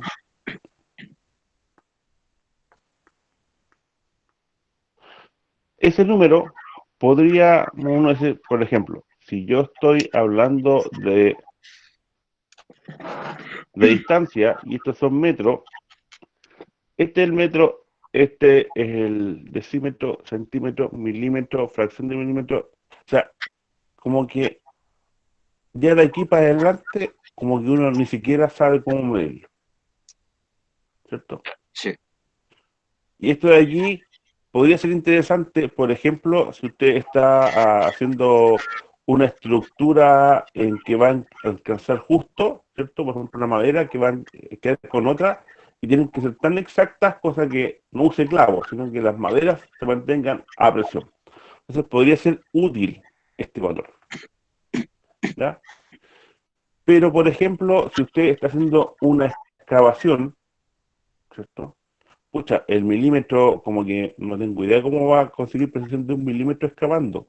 ese número podría uno decir, por ejemplo, si yo estoy hablando de distancia y estos son metros, este es el metro, este es el decímetro, centímetro, milímetro, fracción de milímetro. O sea, como que ya de aquí para adelante, como que uno ni siquiera sabe cómo medirlo, ¿cierto? Sí, Y esto de allí podría ser interesante, por ejemplo, si usted está haciendo una estructura en que va a alcanzar justo, ¿cierto? Por ejemplo, una madera que va a quedar con otra, y tienen que ser tan exactas, cosa que no use clavos, sino que las maderas se mantengan a presión. Entonces podría ser útil este valor, ¿ya? Pero, por ejemplo, si usted está haciendo una excavación, ¿cierto? Pucha, el milímetro, como que no tengo idea cómo va a conseguir precisión de 1 milímetro excavando,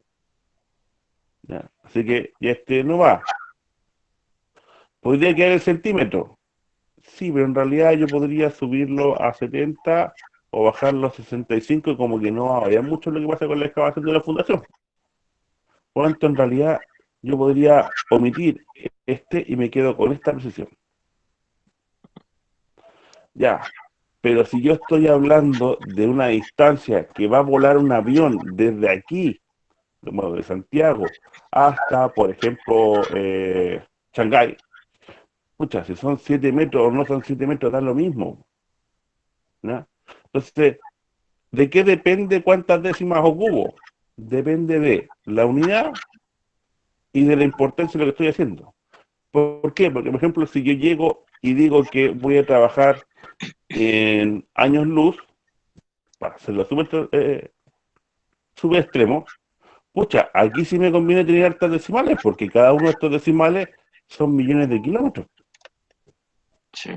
¿ya? Así que ya este no va. Podría quedar el centímetro, sí, pero en realidad yo podría subirlo a 70 o bajarlo a 65 y como que no va a variar mucho lo que pasa con la excavación de la fundación. Por lo tanto, en realidad yo podría omitir este y me quedo con esta precisión. Ya, pero si yo estoy hablando de una distancia que va a volar un avión desde aquí, bueno, de Santiago, hasta, por ejemplo, Shanghái, pucha, si son 7 metros o no son 7 metros, da lo mismo, ¿no? Entonces, ¿de qué depende cuántas décimas ocupo? Depende de la unidad y de la importancia de lo que estoy haciendo. ¿Por qué? Porque, por ejemplo, si yo llego y digo que voy a trabajar en años luz, para hacerlo súper extremo, pucha, aquí sí me conviene tener hartas decimales, porque cada uno de estos decimales son millones de kilómetros, Sí.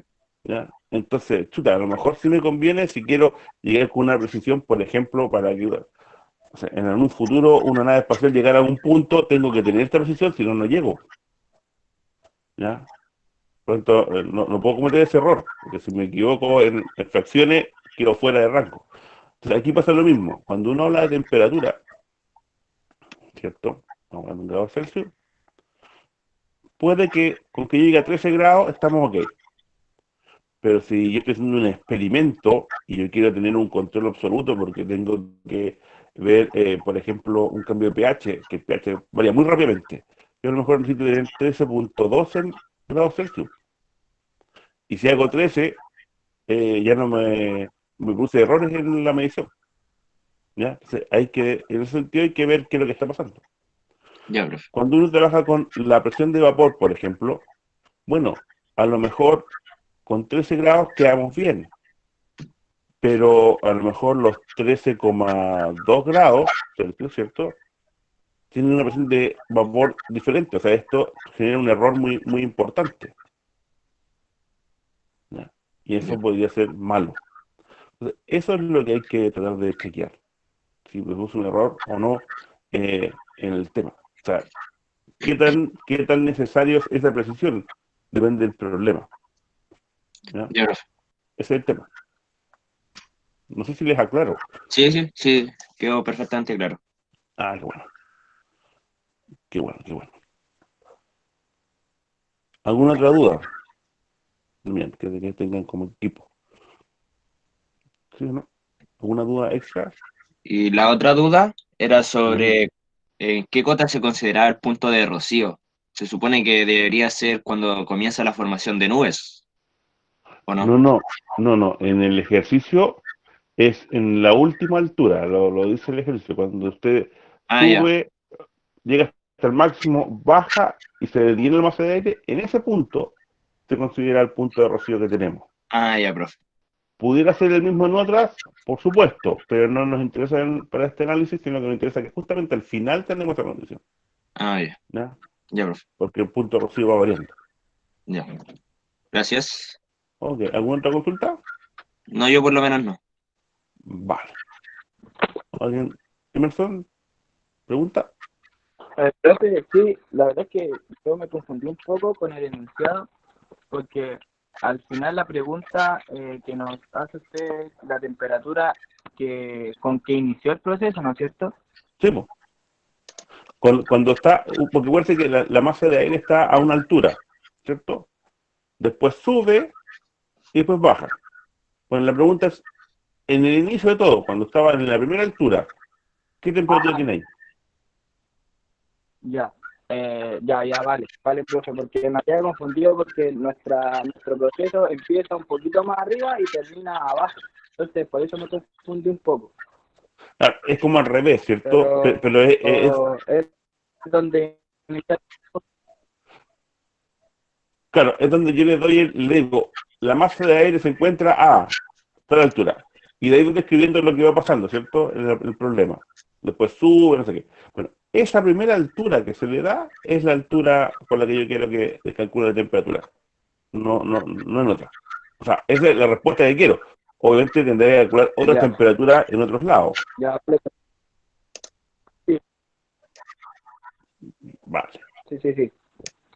¿ya? Entonces, chuta, a lo mejor sí me conviene si quiero llegar con una precisión, por ejemplo, para que, o sea, en un futuro una nave espacial llegar a un punto, tengo que tener esta precisión, si no, no llego, ¿ya? Por lo tanto, no puedo cometer ese error, porque si me equivoco en fracciones, quedo fuera de rango. Entonces, aquí pasa lo mismo. Cuando uno habla de temperatura, ¿cierto? Estamos hablando de grados Celsius, puede que con que llegue a 13 grados estamos ok. Pero si yo estoy haciendo un experimento y yo quiero tener un control absoluto porque tengo que ver, por ejemplo, un cambio de pH, que el pH varía muy rápidamente, yo a lo mejor necesito tener 13.2 grados Celsius. Y si hago 13, ya no me produce errores en la medición, ¿ya? Entonces, en ese sentido hay que ver qué es lo que está pasando. Ya, profe. Cuando uno trabaja con la presión de vapor, por ejemplo, bueno, a lo mejor con 13 grados quedamos bien, pero a lo mejor los 13,2 grados Celsius, ¿cierto? Tienen una presión de vapor diferente, o sea, esto genera un error muy, muy importante, ¿ya? Y eso Ya. podría ser malo. Entonces, eso es lo que hay que tratar de chequear, si produce un error o no en el tema. O sea, qué tan necesario es esa precisión? Depende del problema, ¿ya? Ya, profe. Ese es el tema. No sé si les aclaro. Sí, quedó perfectamente claro. Ah, qué bueno, qué bueno, qué bueno. ¿Alguna otra duda? Bien, que tengan como equipo. ¿Sí o no? ¿Alguna duda extra? Y la otra duda era Ujú. sobre qué cota se consideraba el punto de rocío. Se supone que debería ser cuando comienza la formación de nubes, ¿o no? No, no, no. En el ejercicio es en la última altura, lo dice el ejercicio. Cuando usted Ah, ya. sube, llega hasta el máximo, baja y se detiene el masa de aire, en ese punto se considera el punto de rocío que tenemos. Ah, ya, profe. ¿Pudiera ser el mismo en otras? Por supuesto, pero no nos interesa para este análisis, sino que nos interesa que justamente al final tenemos esa condición, Ah, ya. ¿ya? Ya, profe. Porque el punto de rocío va variando. Ya. Gracias. Ok, ¿alguna otra consulta? No, yo por lo menos no. Vale. ¿Alguien? ¿Emerson? ¿Pregunta? Profe, sí, la verdad es que yo me confundí un poco con el enunciado, porque al final la pregunta que nos hace usted es la temperatura con que inició el proceso, ¿no es cierto? Sí, po. Cuando está, porque acuérdense que la masa de aire está a una altura, ¿cierto? Después sube y después baja. Bueno, la pregunta es, en el inicio de todo, cuando estaba en la primera altura, ¿qué temperatura tiene ahí? Ya, vale, profe, porque me había confundido porque nuestro proceso empieza un poquito más arriba y termina abajo. Entonces, por eso me confundí un poco. Ah, es como al revés, ¿cierto? Pero, Pero, es, es donde inicia. Claro, es donde yo le digo, la masa de aire se encuentra a tal altura. Y de ahí voy describiendo lo que va pasando, ¿cierto? El problema. Después sube, no sé qué. Bueno, esa primera altura que se le da es la altura con la que yo quiero que calcule la temperatura. No en otra. O sea, esa es la respuesta que quiero. Obviamente tendré que calcular otras Ya, temperaturas en otros lados. ya, sí, Vale. sí.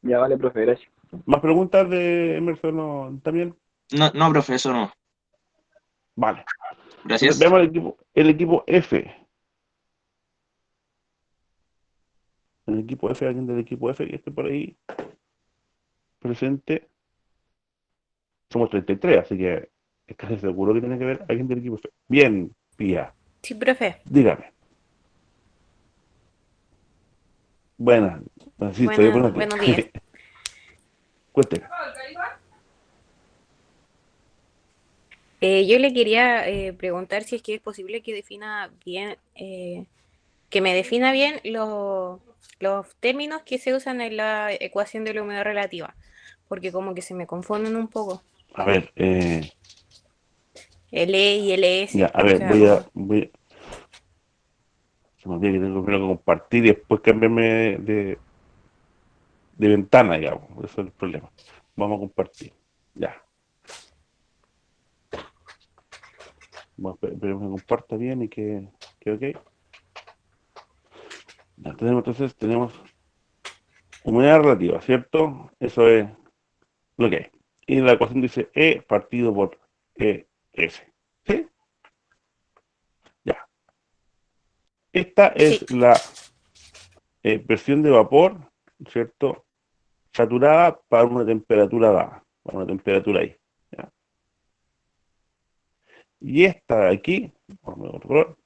Ya vale, profe, gracias. ¿Más preguntas de Emerson no, también? No, profe, eso no. Vale. Entonces, Gracias. veamos el equipo F. El equipo F, alguien del equipo F que esté por ahí presente. Somos 33, así que es casi seguro que tiene que ver alguien del equipo F. Bien, Pía, Sí, profe. dígame. Buenas, sí, estoy buenos días. Buenos días. Cuénteme. Yo le quería preguntar si es que es posible que defina bien, que me defina bien los términos que se usan en la ecuación de la humedad relativa, porque como que se me confunden un poco. A ver, L y ya, LS, a o ver, sea, se me olvida que tengo primero que compartir y después cambiarme de ventana, digamos. Eso es el problema. Vamos a compartir. Ya. Esperemos que comparta bien y que ok. Ya entonces tenemos humedad relativa, ¿cierto? Eso es lo que hay. Y la ecuación dice E partido por ES. ¿Sí? Ya. Esta sí, es la presión de vapor, ¿cierto? Saturada para una temperatura dada, para una temperatura ahí. ¿Ya? Y esta de aquí, vamos a ver otro color,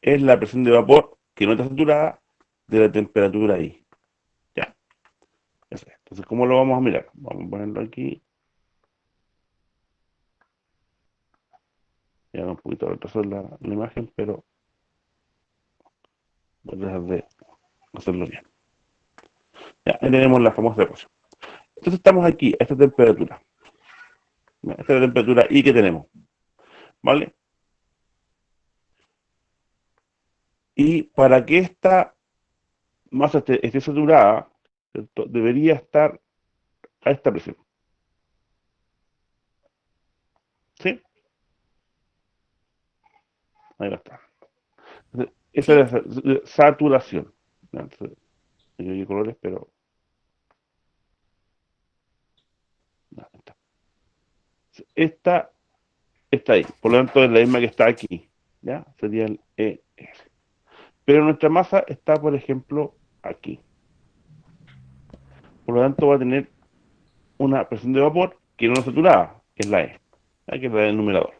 es la presión de vapor que no está saturada de la temperatura ahí. ¿Ya? Eso es. Entonces, ¿cómo lo vamos a mirar? Vamos a ponerlo aquí. Ya un poquito retrasar la imagen, pero voy a dejar de hacerlo bien. Ya, ahí tenemos la famosa ecuación. Entonces estamos aquí, a esta temperatura. ¿Ya? Esta es la temperatura I que tenemos. ¿Vale? Y para que esta masa esté saturada, ¿cierto? Debería estar a esta presión. ¿Sí? Ahí va a estar. Entonces, esa sí, es la saturación. ¿Ya? Entonces, yo hay colores, pero no, está. Esta está ahí. Por lo tanto, es la misma que está aquí. ¿Ya? Sería el ES. Pero nuestra masa está, por ejemplo, aquí. Por lo tanto, va a tener una presión de vapor que no es saturada, que es la E, ¿ya? Que es la del numerador.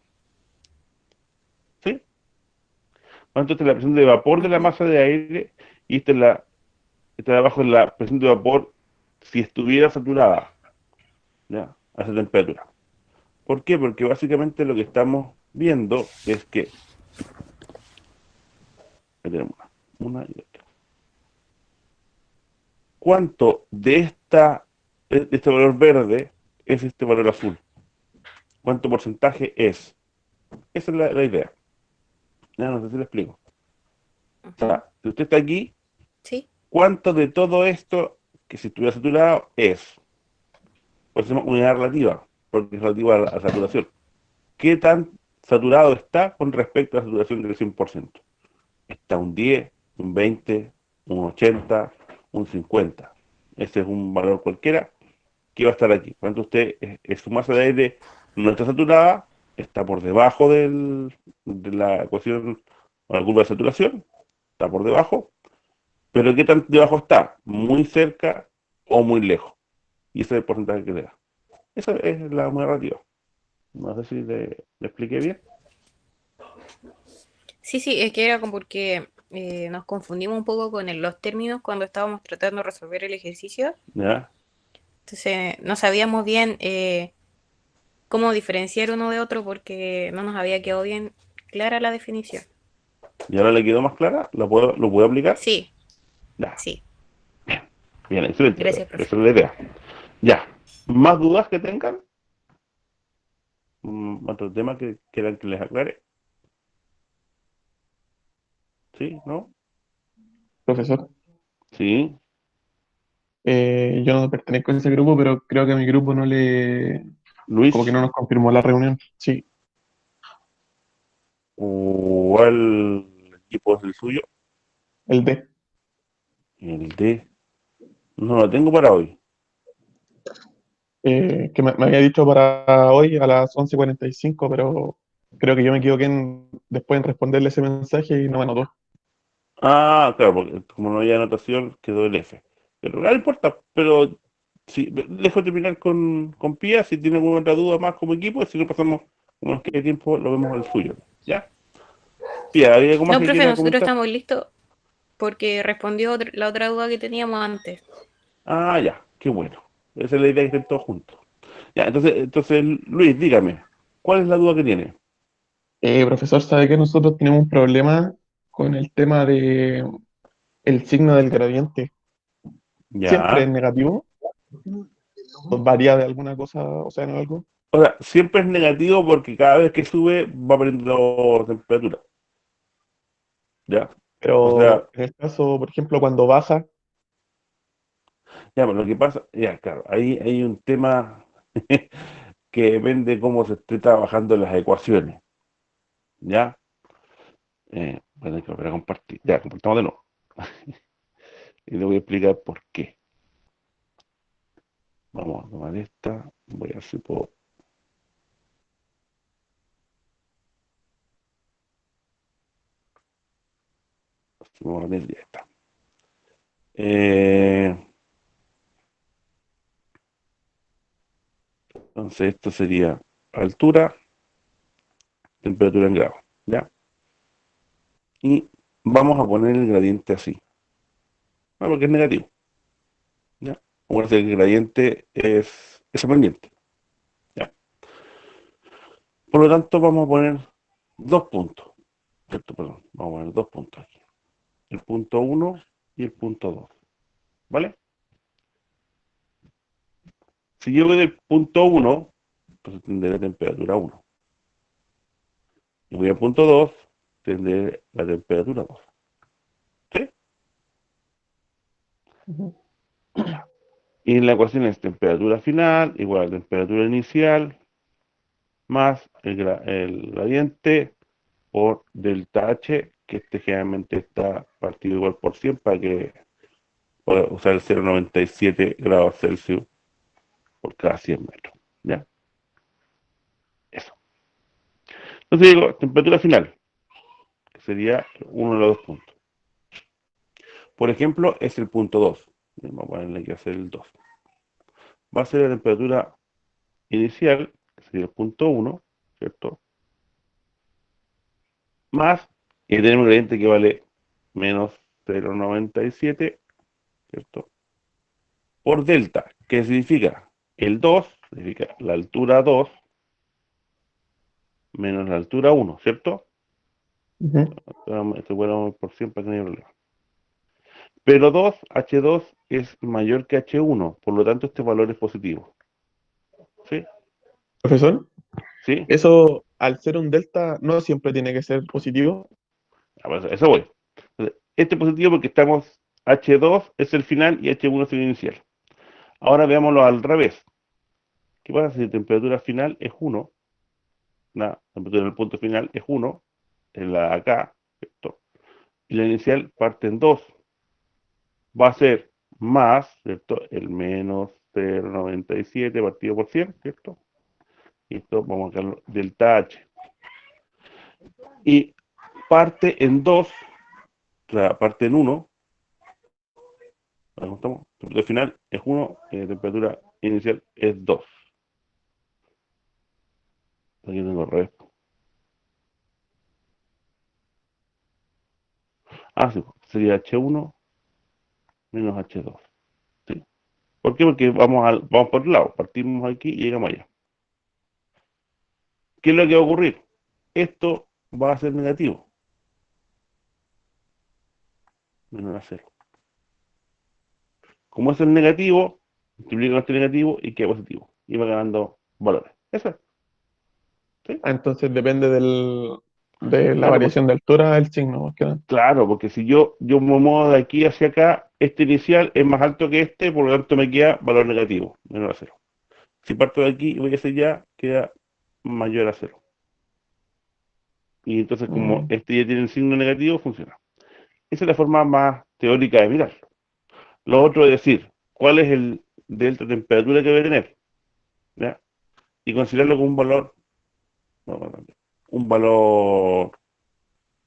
¿Sí? Por lo tanto, esta es la presión de vapor de la ujú, masa de aire y esta de abajo es la presión de vapor si estuviera saturada, ¿ya? A esa temperatura. ¿Por qué? Porque básicamente lo que estamos viendo es que ahí tenemos una y otra. ¿Cuánto de este valor verde es este valor azul? ¿Cuánto porcentaje es? Esa es la idea. Ya, no sé si lo explico. O ujú, sea, si usted está aquí, sí, ¿cuánto de todo esto que si estuviera saturado es? Por eso es unidad relativa, porque es relativa a la saturación. ¿Qué tan saturado está con respecto a la saturación del 100%? Está un 10, un 20, un 80, un 50. Ese es un valor cualquiera que va a estar aquí. Cuando usted, su masa de aire no está saturada, está por debajo de la ecuación o la curva de saturación, está por debajo, pero ¿qué tan debajo está? Muy cerca o muy lejos. Y ese es el porcentaje que le da. Esa es la humedad relativa. No sé si le expliqué bien. sí, es que era como porque nos confundimos un poco con los términos cuando estábamos tratando de resolver el ejercicio, ¿Ya? entonces no sabíamos bien cómo diferenciar uno de otro porque no nos había quedado bien clara la definición. ¿Y ahora le quedó más clara? ¿Lo puedo aplicar? Sí, Ya. sí. Bien, excelente. Gracias, profe. Esa es la idea. Ya. ¿Más dudas que tengan? ¿Otro tema que quieran que les aclare? ¿Sí? ¿No? Profesor, ¿Sí? yo no pertenezco a ese grupo, pero creo que a mi grupo como que ¿Luis? no nos confirmó la reunión. Sí, ¿Cuál equipo es el suyo? el D. El D. No lo tengo para hoy. Que me había dicho para hoy a las 11:45, pero creo que yo me equivoqué después en responderle ese mensaje y no me anotó. Ah, claro, porque como no hay anotación, quedó el F. Pero no importa, pero si dejo terminar con Pía, si tiene alguna otra duda más como equipo, si no pasamos unos que tiempo, lo vemos al suyo. ¿Ya? Pía, ¿hay algo más No, que profe, quiera nosotros comentar? estamos listos porque respondió la otra duda que teníamos antes. Ah, ya, qué bueno. Esa es la idea que estén todos juntos. Ya, entonces, Luis, dígame, ¿cuál es la duda que tiene? Profesor, ¿sabe que nosotros tenemos un problema con el tema de el signo del gradiente? ¿Siempre es Ya. negativo? ¿O varía de alguna cosa, o sea, en algo? O sea, siempre es negativo porque cada vez que sube va perdiendo temperatura. ¿Ya? O sea, Pero en el caso, por ejemplo, cuando baja, ya, pero lo que pasa, ya, claro, ahí hay un tema que depende de cómo se esté trabajando las ecuaciones, ¿ya? Bueno, hay que volver a compartir. Ya, compartamos de nuevo. Y le voy a explicar por qué. Vamos a tomar esta. Voy a ver si puedo. Si me voy a poner ya está. Eh, entonces, esto sería altura, temperatura en grados, ¿ya? Y vamos a poner el gradiente así, ¿no? Porque es negativo, ¿ya? Acuérdense que el gradiente es aprendiente, ¿ya? Por lo tanto, vamos a poner dos puntos, ¿cierto? Perdón, vamos a poner dos puntos aquí. El punto uno y el punto 2, ¿vale? Si yo voy del punto uno, pues tendré temperatura uno. Y voy al punto 2, tendré la temperatura 2. ¿Sí? ujú, Ya. Y la ecuación es temperatura final igual a temperatura inicial más el gradiente por delta H, que este generalmente está partido igual por 100 para que pueda usar el 0,97 grados Celsius por cada 100 metros. ¿Ya? Eso. Entonces digo, temperatura final, que sería uno de los dos puntos. Por ejemplo, es el punto 2. Vamos a ponerle que hacer el 2. Va a ser la temperatura inicial, que sería el punto 1, ¿cierto? Más, y tenemos un gradiente que vale menos 0,97, ¿cierto? Por delta, ¿qué significa? El 2 significa la altura 2 menos la altura 1, ¿cierto? ujú. Esto bueno por siempre que no hay problema. Pero 2, H2 es mayor que H1, por lo tanto este valor es positivo. ¿Sí? Profesor, ¿Sí? eso al ser un delta no siempre tiene que ser positivo. A ver, eso voy. Entonces, este es positivo porque estamos H2 es el final y H1 es el inicial. Ahora veámoslo al revés. ¿Qué pasa si la temperatura final es 1? La temperatura del punto final es 1, en la de acá, ¿cierto? Y la inicial parte en 2. Va a ser más, ¿cierto? El menos 0,97 partido por 100, ¿cierto? Y esto vamos a sacarlo delta H. Y parte en 2, o sea, parte en 1. ¿Cómo estamos? Temperatura final es 1, temperatura inicial es 2. Aquí tengo el revés. Ah, sí, sería H1 menos H2. ¿Sí? ¿Por qué? Porque vamos por el lado, partimos aquí y llegamos allá. ¿Qué es lo que va a ocurrir? Esto va a ser negativo, menos a 0. como es el negativo, multiplica con este negativo y queda positivo. Y va ganando valores. Eso es. ¿Sí? Entonces depende de la Claro, variación de altura del signo, más que nada. claro, porque si yo me muevo de aquí hacia acá, este inicial es más alto que este, por lo tanto me queda valor negativo, menor a cero. Si parto de aquí y voy hacia allá, queda mayor a cero. Y entonces como Mm, este ya tiene el signo negativo, funciona. Esa es la forma más teórica de mirarlo. Lo otro es decir, ¿cuál es el delta de temperatura que debe tener? ¿Ya? Y considerarlo como un valor, no, un valor,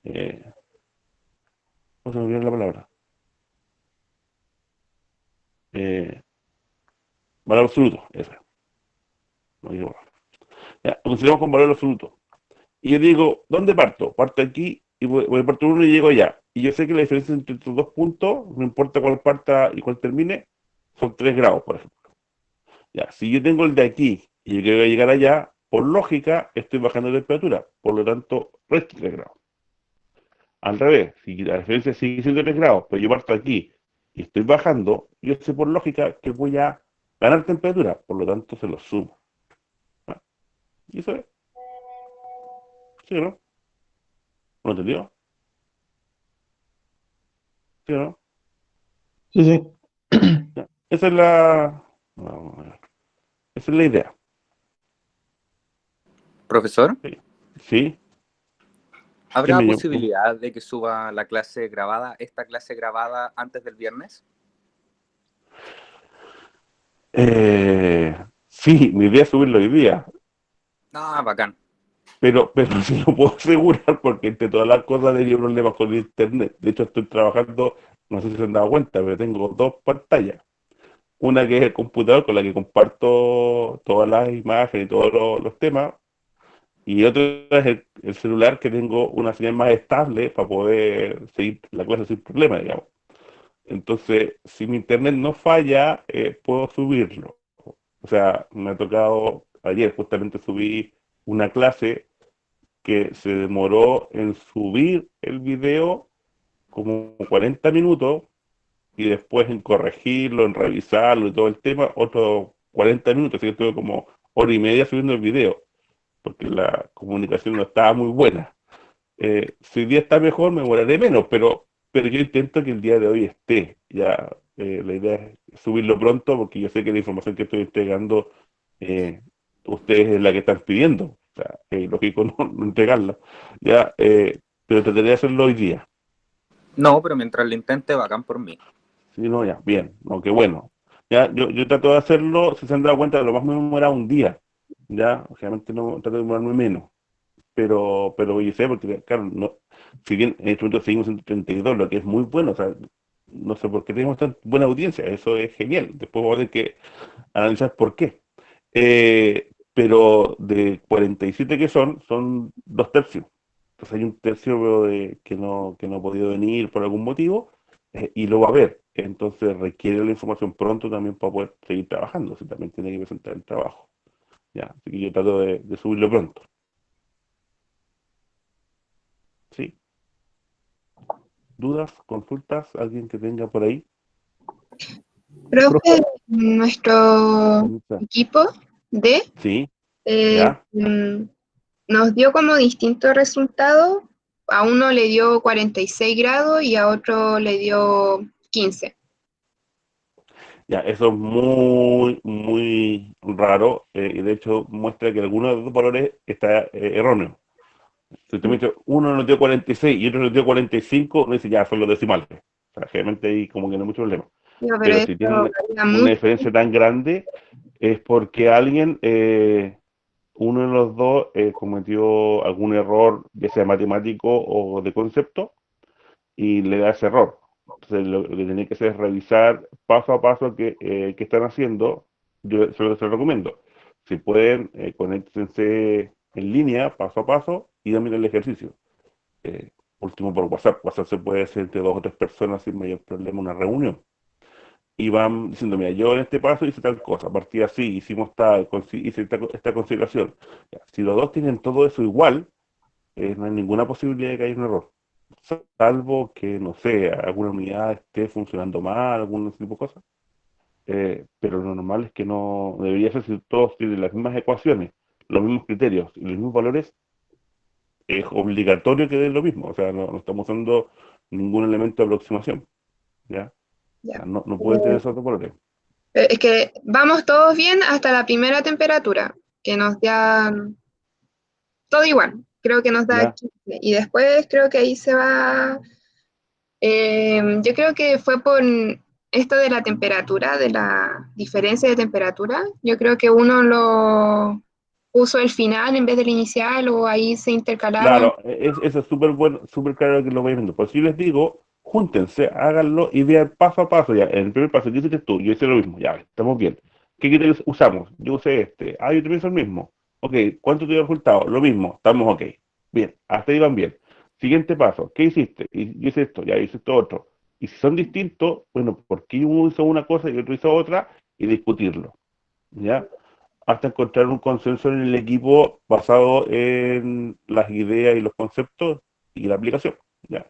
eh, ¿cómo se me olvidó la palabra? Eh, valor absoluto, esa. No digo valor. Ya, lo consideramos como valor absoluto. Y yo digo, ¿dónde parto? Parto aquí y voy a partir uno y llego allá. Y yo sé que la diferencia entre estos dos puntos, no importa cuál parta y cuál termine, son 3 grados, por ejemplo. Ya, si yo tengo el de aquí y yo quiero llegar allá, por lógica estoy bajando de temperatura, por lo tanto, resto 3 grados. Al revés, si la diferencia sigue siendo 3 grados, pero yo parto aquí y estoy bajando, yo sé por lógica que voy a ganar temperatura, por lo tanto se lo sumo. ¿Ah? ¿Y eso es? ¿Sí o no? ¿No entendió? ¿Sí o no? sí, sí. Ya. Esa es la... vamos a ver. Esa es la idea. Profesor, Sí. ¿Sí? ¿Qué ¿habrá me dio? posibilidad de que suba la clase grabada, esta clase grabada antes del viernes? Sí, mi idea es subirlo hoy día, Ah, bacán. pero no se lo puedo asegurar porque entre todas las cosas tenía problemas con el internet. De hecho, estoy trabajando, no sé si se han dado cuenta, pero tengo 2 pantallas. Una que es el computador con la que comparto todas las imágenes y todos los temas, y otra es el celular que tengo una señal más estable para poder seguir la clase sin problema, digamos. Entonces, si mi internet no falla, puedo subirlo. O sea, me ha tocado, ayer justamente subí una clase que se demoró en subir el video como 40 minutos y después en corregirlo, en revisarlo y todo el tema, otros 40 minutos. Así que estuve como hora y media subiendo el video, porque la comunicación no estaba muy buena. Si el día está mejor, me demoraré menos, pero yo intento que el día de hoy esté. Ya, la idea es subirlo pronto, porque yo sé que la información que estoy entregando, eh, ustedes es la que están pidiendo. O sea, es lógico no entregarla. Ya, pero trataré de hacerlo hoy día. No, pero mientras lo intente, bacán por mí. Si no, ya, bien, no, qué bueno. Ya, yo trato de hacerlo, si se han dado cuenta, lo más me demora un día. Ya, obviamente no trato de demorarme menos. Pero yo sé, porque claro, no, si bien en este momento seguimos en 32, lo que es muy bueno, o sea, no sé por qué tenemos tan buena audiencia, eso es genial. Después vamos a tener que analizar por qué. Pero de 47 que son 2 tercios. Entonces hay un tercio que no ha podido venir por algún motivo, y lo va a ver. Entonces requiere la información pronto también para poder seguir trabajando. O sea, también tiene que presentar el trabajo. Ya, así que yo trato de subirlo pronto. ¿Sí? ¿Dudas? ¿Consultas? ¿Alguien que tenga por ahí? Profe, nuestro Anita. equipo D Sí, eh, ya. mm, nos dio como distintos resultados. A uno le dio 46 grados y a otro le dio 15. Ya, eso es muy, muy raro, y de hecho muestra que alguno de los dos valores está erróneo. Si usted me dice uno nos dio 46 y otro nos dio 45, uno dice ya, son los decimales. O sea, generalmente ahí como que no hay mucho problema. Digo, pero Pero esto si tiene una, varía una mucho. diferencia tan grande, es porque alguien, uno de los dos, cometió algún error, ya sea matemático o de concepto, y le da ese error. Entonces lo que tiene que hacer es revisar paso a paso qué están haciendo. Yo se lo recomiendo. Si pueden, conéctense en línea, paso a paso, y dan el ejercicio. Último por WhatsApp. WhatsApp se puede hacer entre 2 o 3 personas sin mayor problema una reunión. Y van diciendo, mira, yo en este paso hice tal cosa, partí así, hicimos tal, hice esta consideración. Ya, si los dos tienen todo eso igual, no hay ninguna posibilidad de que haya un error. Salvo que, no sé, alguna unidad esté funcionando mal, algún tipo de cosas. pero lo normal es que no debería ser si todos tienen las mismas ecuaciones, los mismos criterios y los mismos valores, es obligatorio que den lo mismo, o sea, no estamos usando ningún elemento de aproximación, ¿ya? O Ya. sea, no pueden tener esos dos valores. Es que vamos todos bien hasta la primera temperatura, que nos da todo igual, creo que nos da ¿Ya? 15, y después creo que ahí se va, yo creo que fue por esto de la temperatura, de la diferencia de temperatura, yo creo que uno lo puso el final en vez del inicial o ahí se intercalaron. Claro, eso es súper bueno, súper claro que lo vayan viendo. Por si yo les digo, júntense, háganlo y vean paso a paso. Ya, en el primer paso, ¿qué hiciste tú? Yo hice lo mismo, ya, estamos bien. ¿Qué criterios usamos? Yo usé este. Ah, yo también hice el mismo. Ok, ¿cuánto te dio el resultado? Lo mismo, estamos ok. Bien, hasta ahí van bien. Siguiente paso, ¿qué hiciste? Y yo hice esto, ya hice esto otro. Y si son distintos, bueno, ¿por qué uno hizo una cosa y otro hizo otra? Y discutirlo, ¿ya? Hasta encontrar un consenso en el equipo basado en las ideas y los conceptos y la aplicación, ¿ya?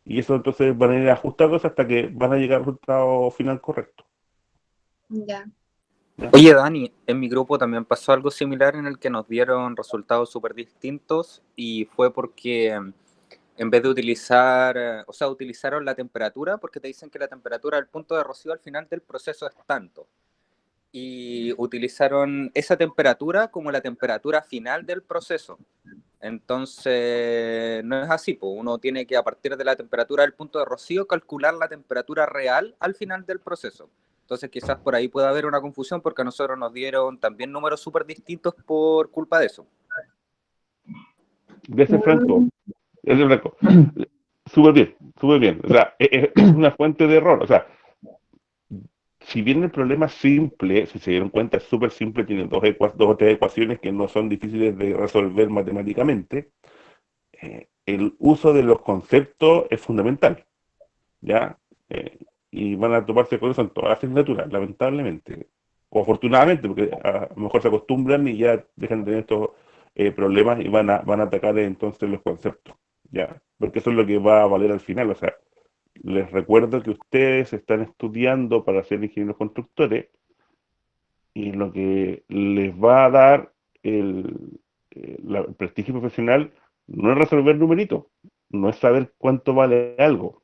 Y eso entonces van a ir ajustándose hasta que van a llegar al resultado final correcto, Ya. ¿ya? Oye, Dani, en mi grupo también pasó algo similar en el que nos dieron resultados súper distintos y fue porque en vez de utilizar, o sea, utilizaron la temperatura porque te dicen que la temperatura del punto de rocío al final del proceso es tanto. Y utilizaron esa temperatura como la temperatura final del proceso. Entonces, no es así, pues uno tiene que a partir de la temperatura del punto de rocío calcular la temperatura real al final del proceso. Entonces, quizás por ahí pueda haber una confusión porque a nosotros nos dieron también números súper distintos por culpa de eso. De ese Franco, ese Franco, súper bien, súper bien. O sea, es una fuente de error. O sea, si bien el problema es simple, si se dieron cuenta, es súper simple, tiene dos o tres ecuaciones que no son difíciles de resolver matemáticamente, el uso de los conceptos es fundamental, ¿ya? Y van a toparse con eso en todas las asignaturas, lamentablemente. O afortunadamente, porque a lo mejor se acostumbran y ya dejan de tener estos problemas y van a atacar entonces los conceptos, ¿ya? Porque eso es lo que va a valer al final. O sea, les recuerdo que ustedes están estudiando para ser ingenieros constructores y lo que les va a dar el prestigio profesional no es resolver numeritos, no es saber cuánto vale algo,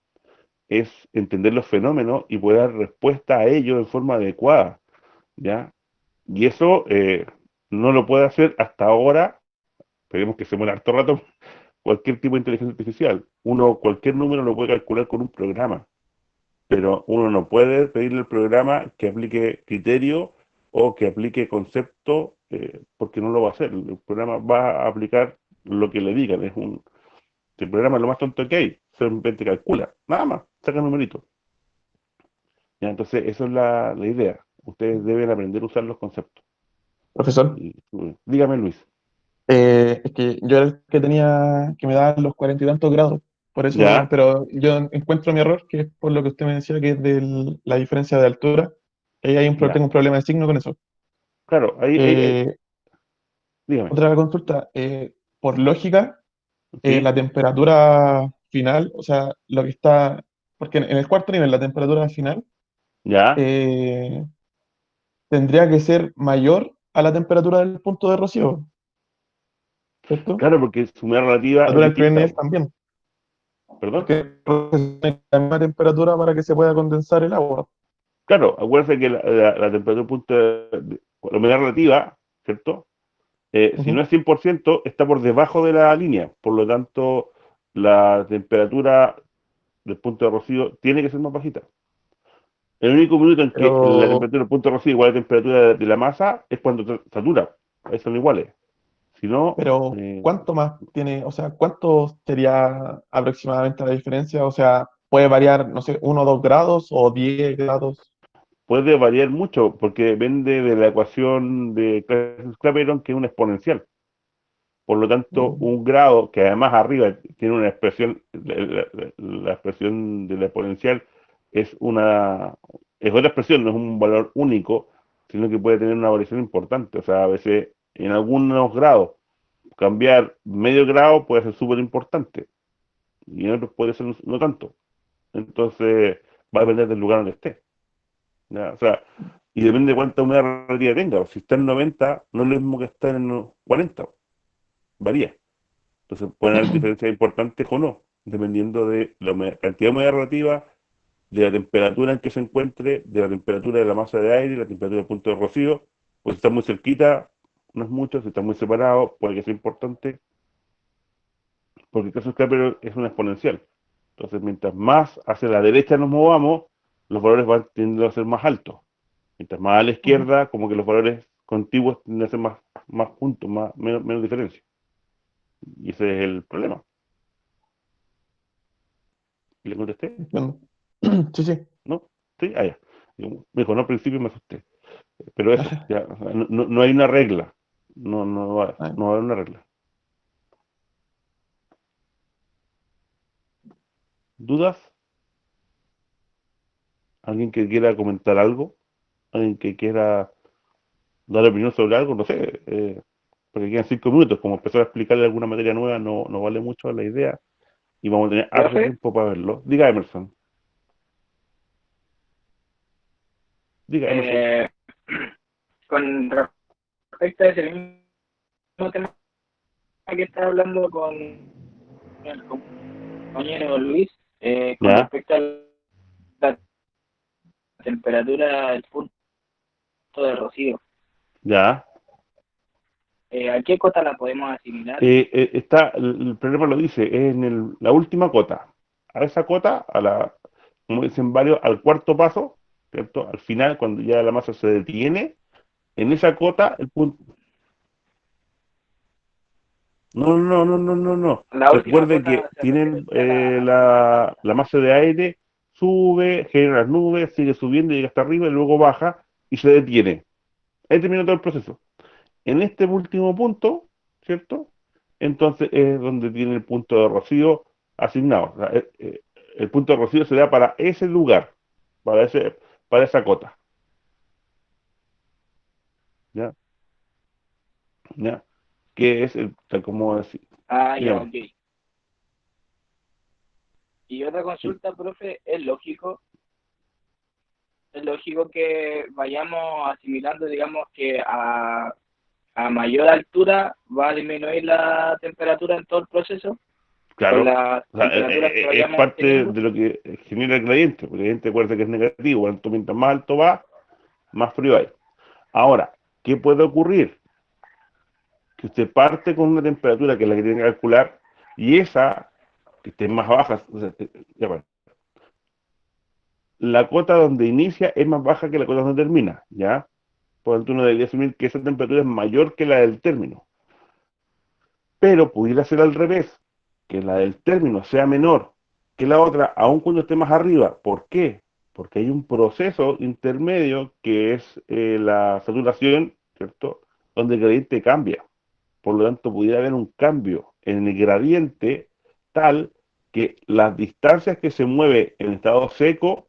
es entender los fenómenos y poder dar respuesta a ellos en forma adecuada, ¿ya? Y eso no lo puede hacer hasta ahora, esperemos que se muera harto rato, cualquier tipo de inteligencia artificial. Cualquier número lo puede calcular con un programa, pero uno no puede pedirle al programa que aplique criterio o que aplique concepto porque no lo va a hacer. El programa va a aplicar lo que le digan. El programa es lo más tonto que hay, simplemente calcula, nada más, saca numeritos. Ya, entonces, esa es la idea. Ustedes deben aprender a usar los conceptos. Profesor, Dígame, Luis. es que yo era el que tenía que me daban los 40 y tantos grados, por eso, ¿Ya? pero yo encuentro mi error, que es por lo que usted me decía, que es de la diferencia de altura, que ahí Ya. tengo un problema de signo con eso. Claro, Eh, dígame. Otra consulta, por lógica, ¿Sí? la temperatura final, o sea, lo que está, porque en el cuarto nivel la temperatura final ¿Ya? eh, tendría que ser mayor a la temperatura del punto de rocío, ¿cierto? Claro, porque su humedad relativa La es temperatura del primer distinta. nivel también, ¿Perdón? porque tiene la misma temperatura para que se pueda condensar el agua. Claro, acuérdense que la temperatura punto la humedad relativa, ¿cierto? Si no Ujú. es 100%, está por debajo de la línea. Por lo tanto, la temperatura del punto de rocío tiene que ser más bajita. El único minuto en que la Pero, temperatura del punto de rocío es igual a la temperatura de la masa es cuando satura. Ahí son iguales. Si no, ¿Cuánto más tiene, o sea, cuánto sería aproximadamente la diferencia? O sea, puede variar, no sé, 1 o 2 grados o 10 grados. puede variar mucho porque depende de la ecuación de Clapeyron, que es una exponencial. Por lo tanto, Mm. un grado que además arriba tiene una expresión, la expresión de la exponencial es es otra expresión, no es un valor único, sino que puede tener una variación importante. O sea, a veces en algunos grados cambiar medio grado puede ser súper importante y en otros puede ser no tanto. Entonces, va a depender del lugar donde esté. ¿ya? O sea, y depende de cuánta humedad relativa tenga. Si está en 90, no es lo mismo que estar en 40, varía. Entonces pueden haber diferencias importantes o no, dependiendo de la cantidad de humedad relativa, de la temperatura en que se encuentre, de la temperatura de la masa de aire, la temperatura del punto de rocío. Pues si está muy cerquita, no es mucho; si está muy separado, puede que sea importante, porque el caso Kepler es una exponencial. Entonces, mientras más hacia la derecha nos movamos, los valores van tendiendo a ser más altos. Mientras más a la izquierda, como que los valores contiguos tienden a ser más juntos, menos diferencia. Y ese es el problema. ¿Le contesté? Entiendo. Sí, sí. ¿No? ¿Sí? Ah, ya. Me dijo, no, al principio me asusté. Pero eso, ya, o sea, no hay una regla. Ah, No va a haber una regla. ¿Dudas? ¿Alguien que quiera comentar algo? ¿Alguien que quiera dar opinión sobre algo? No sé. Porque quedan 5 minutos. Como empezar a explicarle alguna materia nueva no vale mucho la idea. Y vamos a tener harto Profe, tiempo para verlo. Diga, Emerson. Diga, Emerson. eh, con respecto a ese mismo tema que estaba hablando con el compañero Luis, con ¿Ya? respecto a la temperatura del punto de rocío, ¿Ya? ¿a qué cota la podemos asimilar? El problema lo dice, es en la última cota. A esa cota, como dicen varios, al cuarto paso, ¿cierto? Al final, cuando ya la masa se detiene, en esa cota, el punto. No, no, no, no, no, no. La última Recuerde que cota se tienen refiere a la masa de aire, sube, genera las nubes, sigue subiendo, llega hasta arriba y luego baja y se detiene. Ahí termina todo el proceso. En este último punto, ¿cierto? Entonces es donde tiene el punto de rocío asignado. O sea, el punto de rocío se da para ese lugar, para esa cota. ¿Ya? ¿Ya? Que es tal como decir. Ah, ya, Dígame. ok. Y otra Sí. consulta, profe, es lógico que vayamos asimilando, digamos, que a mayor altura va a disminuir la temperatura en todo el proceso, con Claro. las O sea, temperaturas que es vayamos parte obteniendo. de lo que genera el gradiente. Porque el gradiente, acuérdate que es negativo. Mientras más alto va, más frío hay. Ahora, ¿qué puede ocurrir? Que usted parte con una temperatura que es la que tiene que calcular, y esa que esté más baja, o sea, ya va, la cota donde inicia es más baja que la cota donde termina, ¿ya? Por lo tanto, uno debería asumir que esa temperatura es mayor que la del término. Pero pudiera ser al revés, que la del término sea menor que la otra, aun cuando esté más arriba. ¿Por qué? Porque hay un proceso intermedio que es la saturación, ¿cierto? Donde el gradiente cambia. Por lo tanto, pudiera haber un cambio en el gradiente tal que las distancias que se mueve en estado seco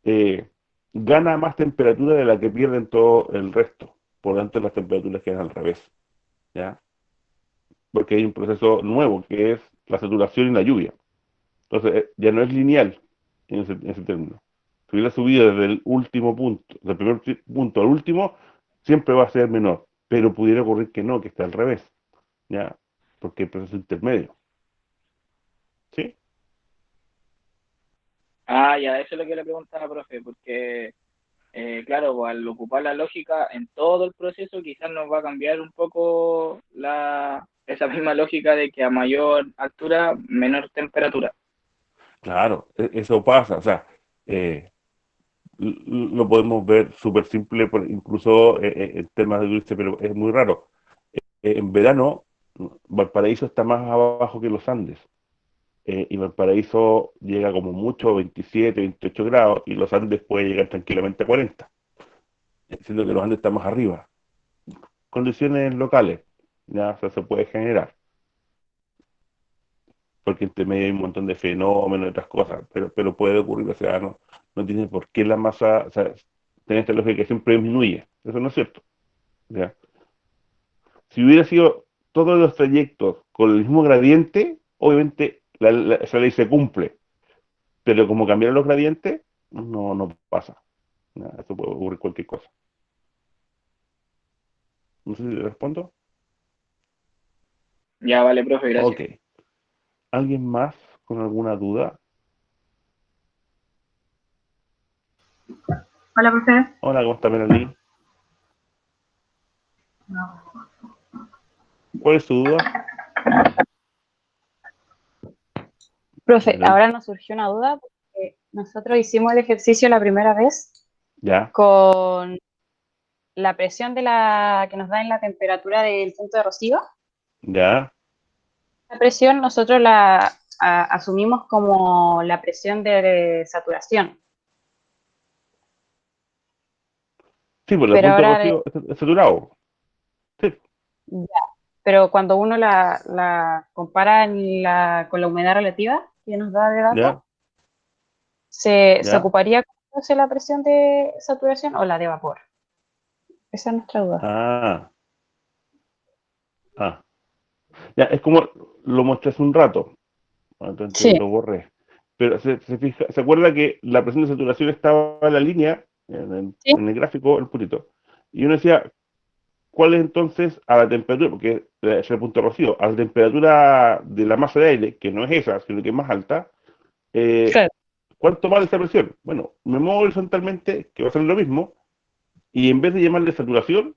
eh, gana más temperatura de la que pierden todo el resto. Por lo tanto, las temperaturas quedan al revés, ¿ya? Porque hay un proceso nuevo que es la saturación y la lluvia. Entonces, ya no es lineal en ese término. Si hubiera subido desde el último punto, del primer punto al último, siempre va a ser menor. Pero pudiera ocurrir que no, que está al revés, ¿ya? Porque hay proceso intermedio, ¿sí? Ah, ya, eso es lo que le preguntaba, profe, porque, claro, pues, al ocupar la lógica en todo el proceso, quizás nos va a cambiar un poco esa misma lógica de que a mayor altura, menor temperatura. Claro, eso pasa. O sea, eh, lo podemos ver súper simple, incluso en temas de dulce, pero es muy raro. En verano, Valparaíso está más abajo que los Andes. Y Valparaíso llega como mucho a 27, 28 grados, y los Andes puede llegar tranquilamente a 40, siendo que los Andes están más arriba. Condiciones locales, ya, o sea, se puede generar, porque entre medio hay un montón de fenómenos y otras cosas, pero puede ocurrir. O sea, no tiene por qué la masa, o sea, tener esta lógica que siempre disminuye. Eso no es cierto, ¿ya? Si hubiera sido todos los trayectos con el mismo gradiente, obviamente esa ley se cumple, pero como cambiaron los gradientes, no pasa. Eso puede ocurrir cualquier cosa. No sé si le respondo. Ya, vale, profe, gracias. Ok. ¿Alguien más con alguna duda? Hola, profe. Hola, ¿cómo está Melanie? ¿Cuál es tu duda? Profe, Melanie. ahora nos surgió una duda porque nosotros hicimos el ejercicio la primera vez Ya, con la presión de la que nos da en la temperatura del punto de rocío. ya. La presión nosotros la asumimos como la presión de saturación, Sí, pues el pero punto de ahora rocío es saturado. Sí, ya, pero cuando uno la compara con la humedad relativa que nos da de datos, ya, ¿se ya. ocuparía entonces la presión de saturación o la de vapor? Esa es nuestra duda. Ah, ah. Ya, es como lo mostré hace un rato. Entonces Sí, lo borré. Pero se acuerda que la presión de saturación estaba en la línea, sí. en el gráfico, el puntito. Y uno decía, ¿cuál es entonces a la temperatura? Porque es el punto de rocío, a la temperatura de la masa de aire, que no es esa, sino que es más alta, eh, Claro. ¿cuánto vale esa presión? Bueno, me muevo horizontalmente, que va a ser lo mismo, y en vez de llamarle saturación,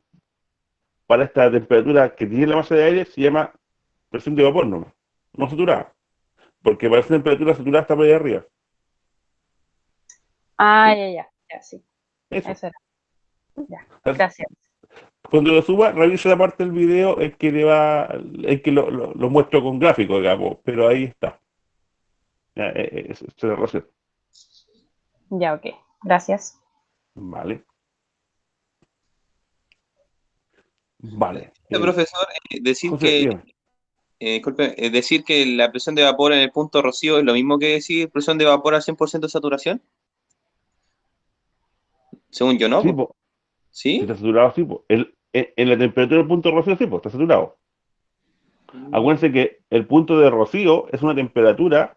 para esta temperatura que tiene la masa de aire, se llama presión de vapor, no saturada. Porque para esa temperatura saturada está por ahí arriba. Ah, ¿Sí? ya, sí. Eso. Eso era. Ya, gracias. Cuando lo suba, revise la parte del video en que lo muestro con gráfico, digamos, pero ahí está. Ya, esa es la razón. Ya, ok. Gracias. Vale. Vale. Profesor, decir José, que, dígame. disculpe, decir que la presión de vapor en el punto rocío es lo mismo que decir presión de vapor al 100% de saturación. Según yo, no, Sí, po. po. Si ¿Sí? está saturado, sí, po. En la temperatura del punto de rocío, sí, po, está saturado. Acuérdense que el punto de rocío es una temperatura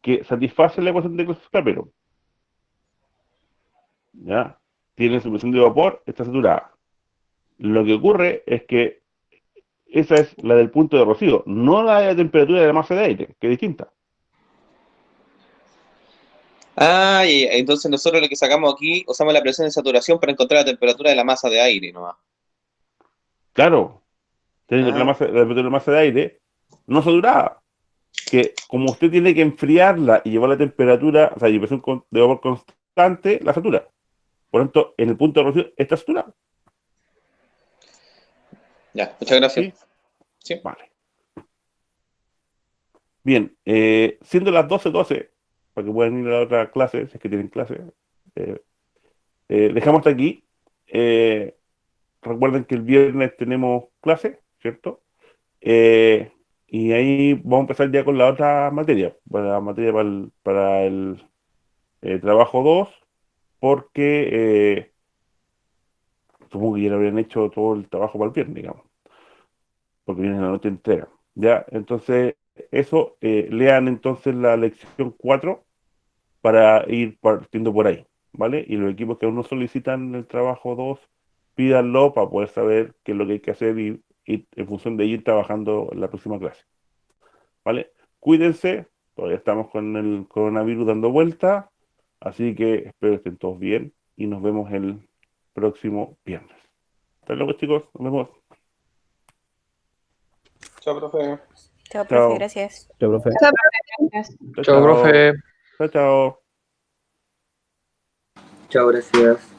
que satisface la ecuación de Clapeyron. ¿Ya? Tiene su presión de vapor, está saturada. Lo que ocurre es que esa es la del punto de rocío, no la de la temperatura de la masa de aire, que es distinta. Ah, entonces nosotros lo que sacamos aquí, usamos la presión de saturación para encontrar la temperatura de la masa de aire nomás. Claro, tiene Ah, la temperatura de la masa de aire no saturada, que como usted tiene que enfriarla y llevar la temperatura, o sea, y presión de vapor constante, la satura. Por lo tanto, en el punto de rocío está saturada. ya, muchas gracias. ¿Sí? Sí. Vale. Bien, siendo las 12:12, para que puedan ir a la otra clase, si es que tienen clase, eh, dejamos hasta aquí. Recuerden que el viernes tenemos clase, ¿cierto? Eh, y ahí vamos a empezar ya con la otra materia, para la materia para el trabajo 2, porque supongo que ya lo habrían hecho todo el trabajo para el viernes, digamos, porque viene la noche entera. Ya, entonces, eso, lean entonces la lección 4 para ir partiendo por ahí, ¿vale? Y los equipos que aún no solicitan el trabajo 2 pídanlo para poder saber qué es lo que hay que hacer y en función de ir trabajando en la próxima clase, ¿vale? Cuídense, todavía estamos con el coronavirus dando vuelta, así que espero que estén todos bien y nos vemos el próximo viernes. Hasta luego, chicos, nos vemos. Chao, profe. Chao, profe, Chao, gracias. Chao, profe. Chao, profe. Gracias. chao, Chao, chao, profe. chao, chao, Chao, gracias.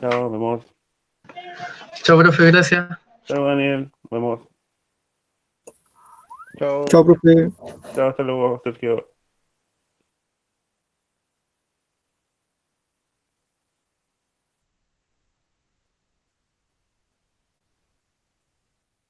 chao, nos vemos. Chao, profe, gracias. Chao, Daniel, nos vemos. Chao. Chao, profe. Chao, hasta luego, Sergio.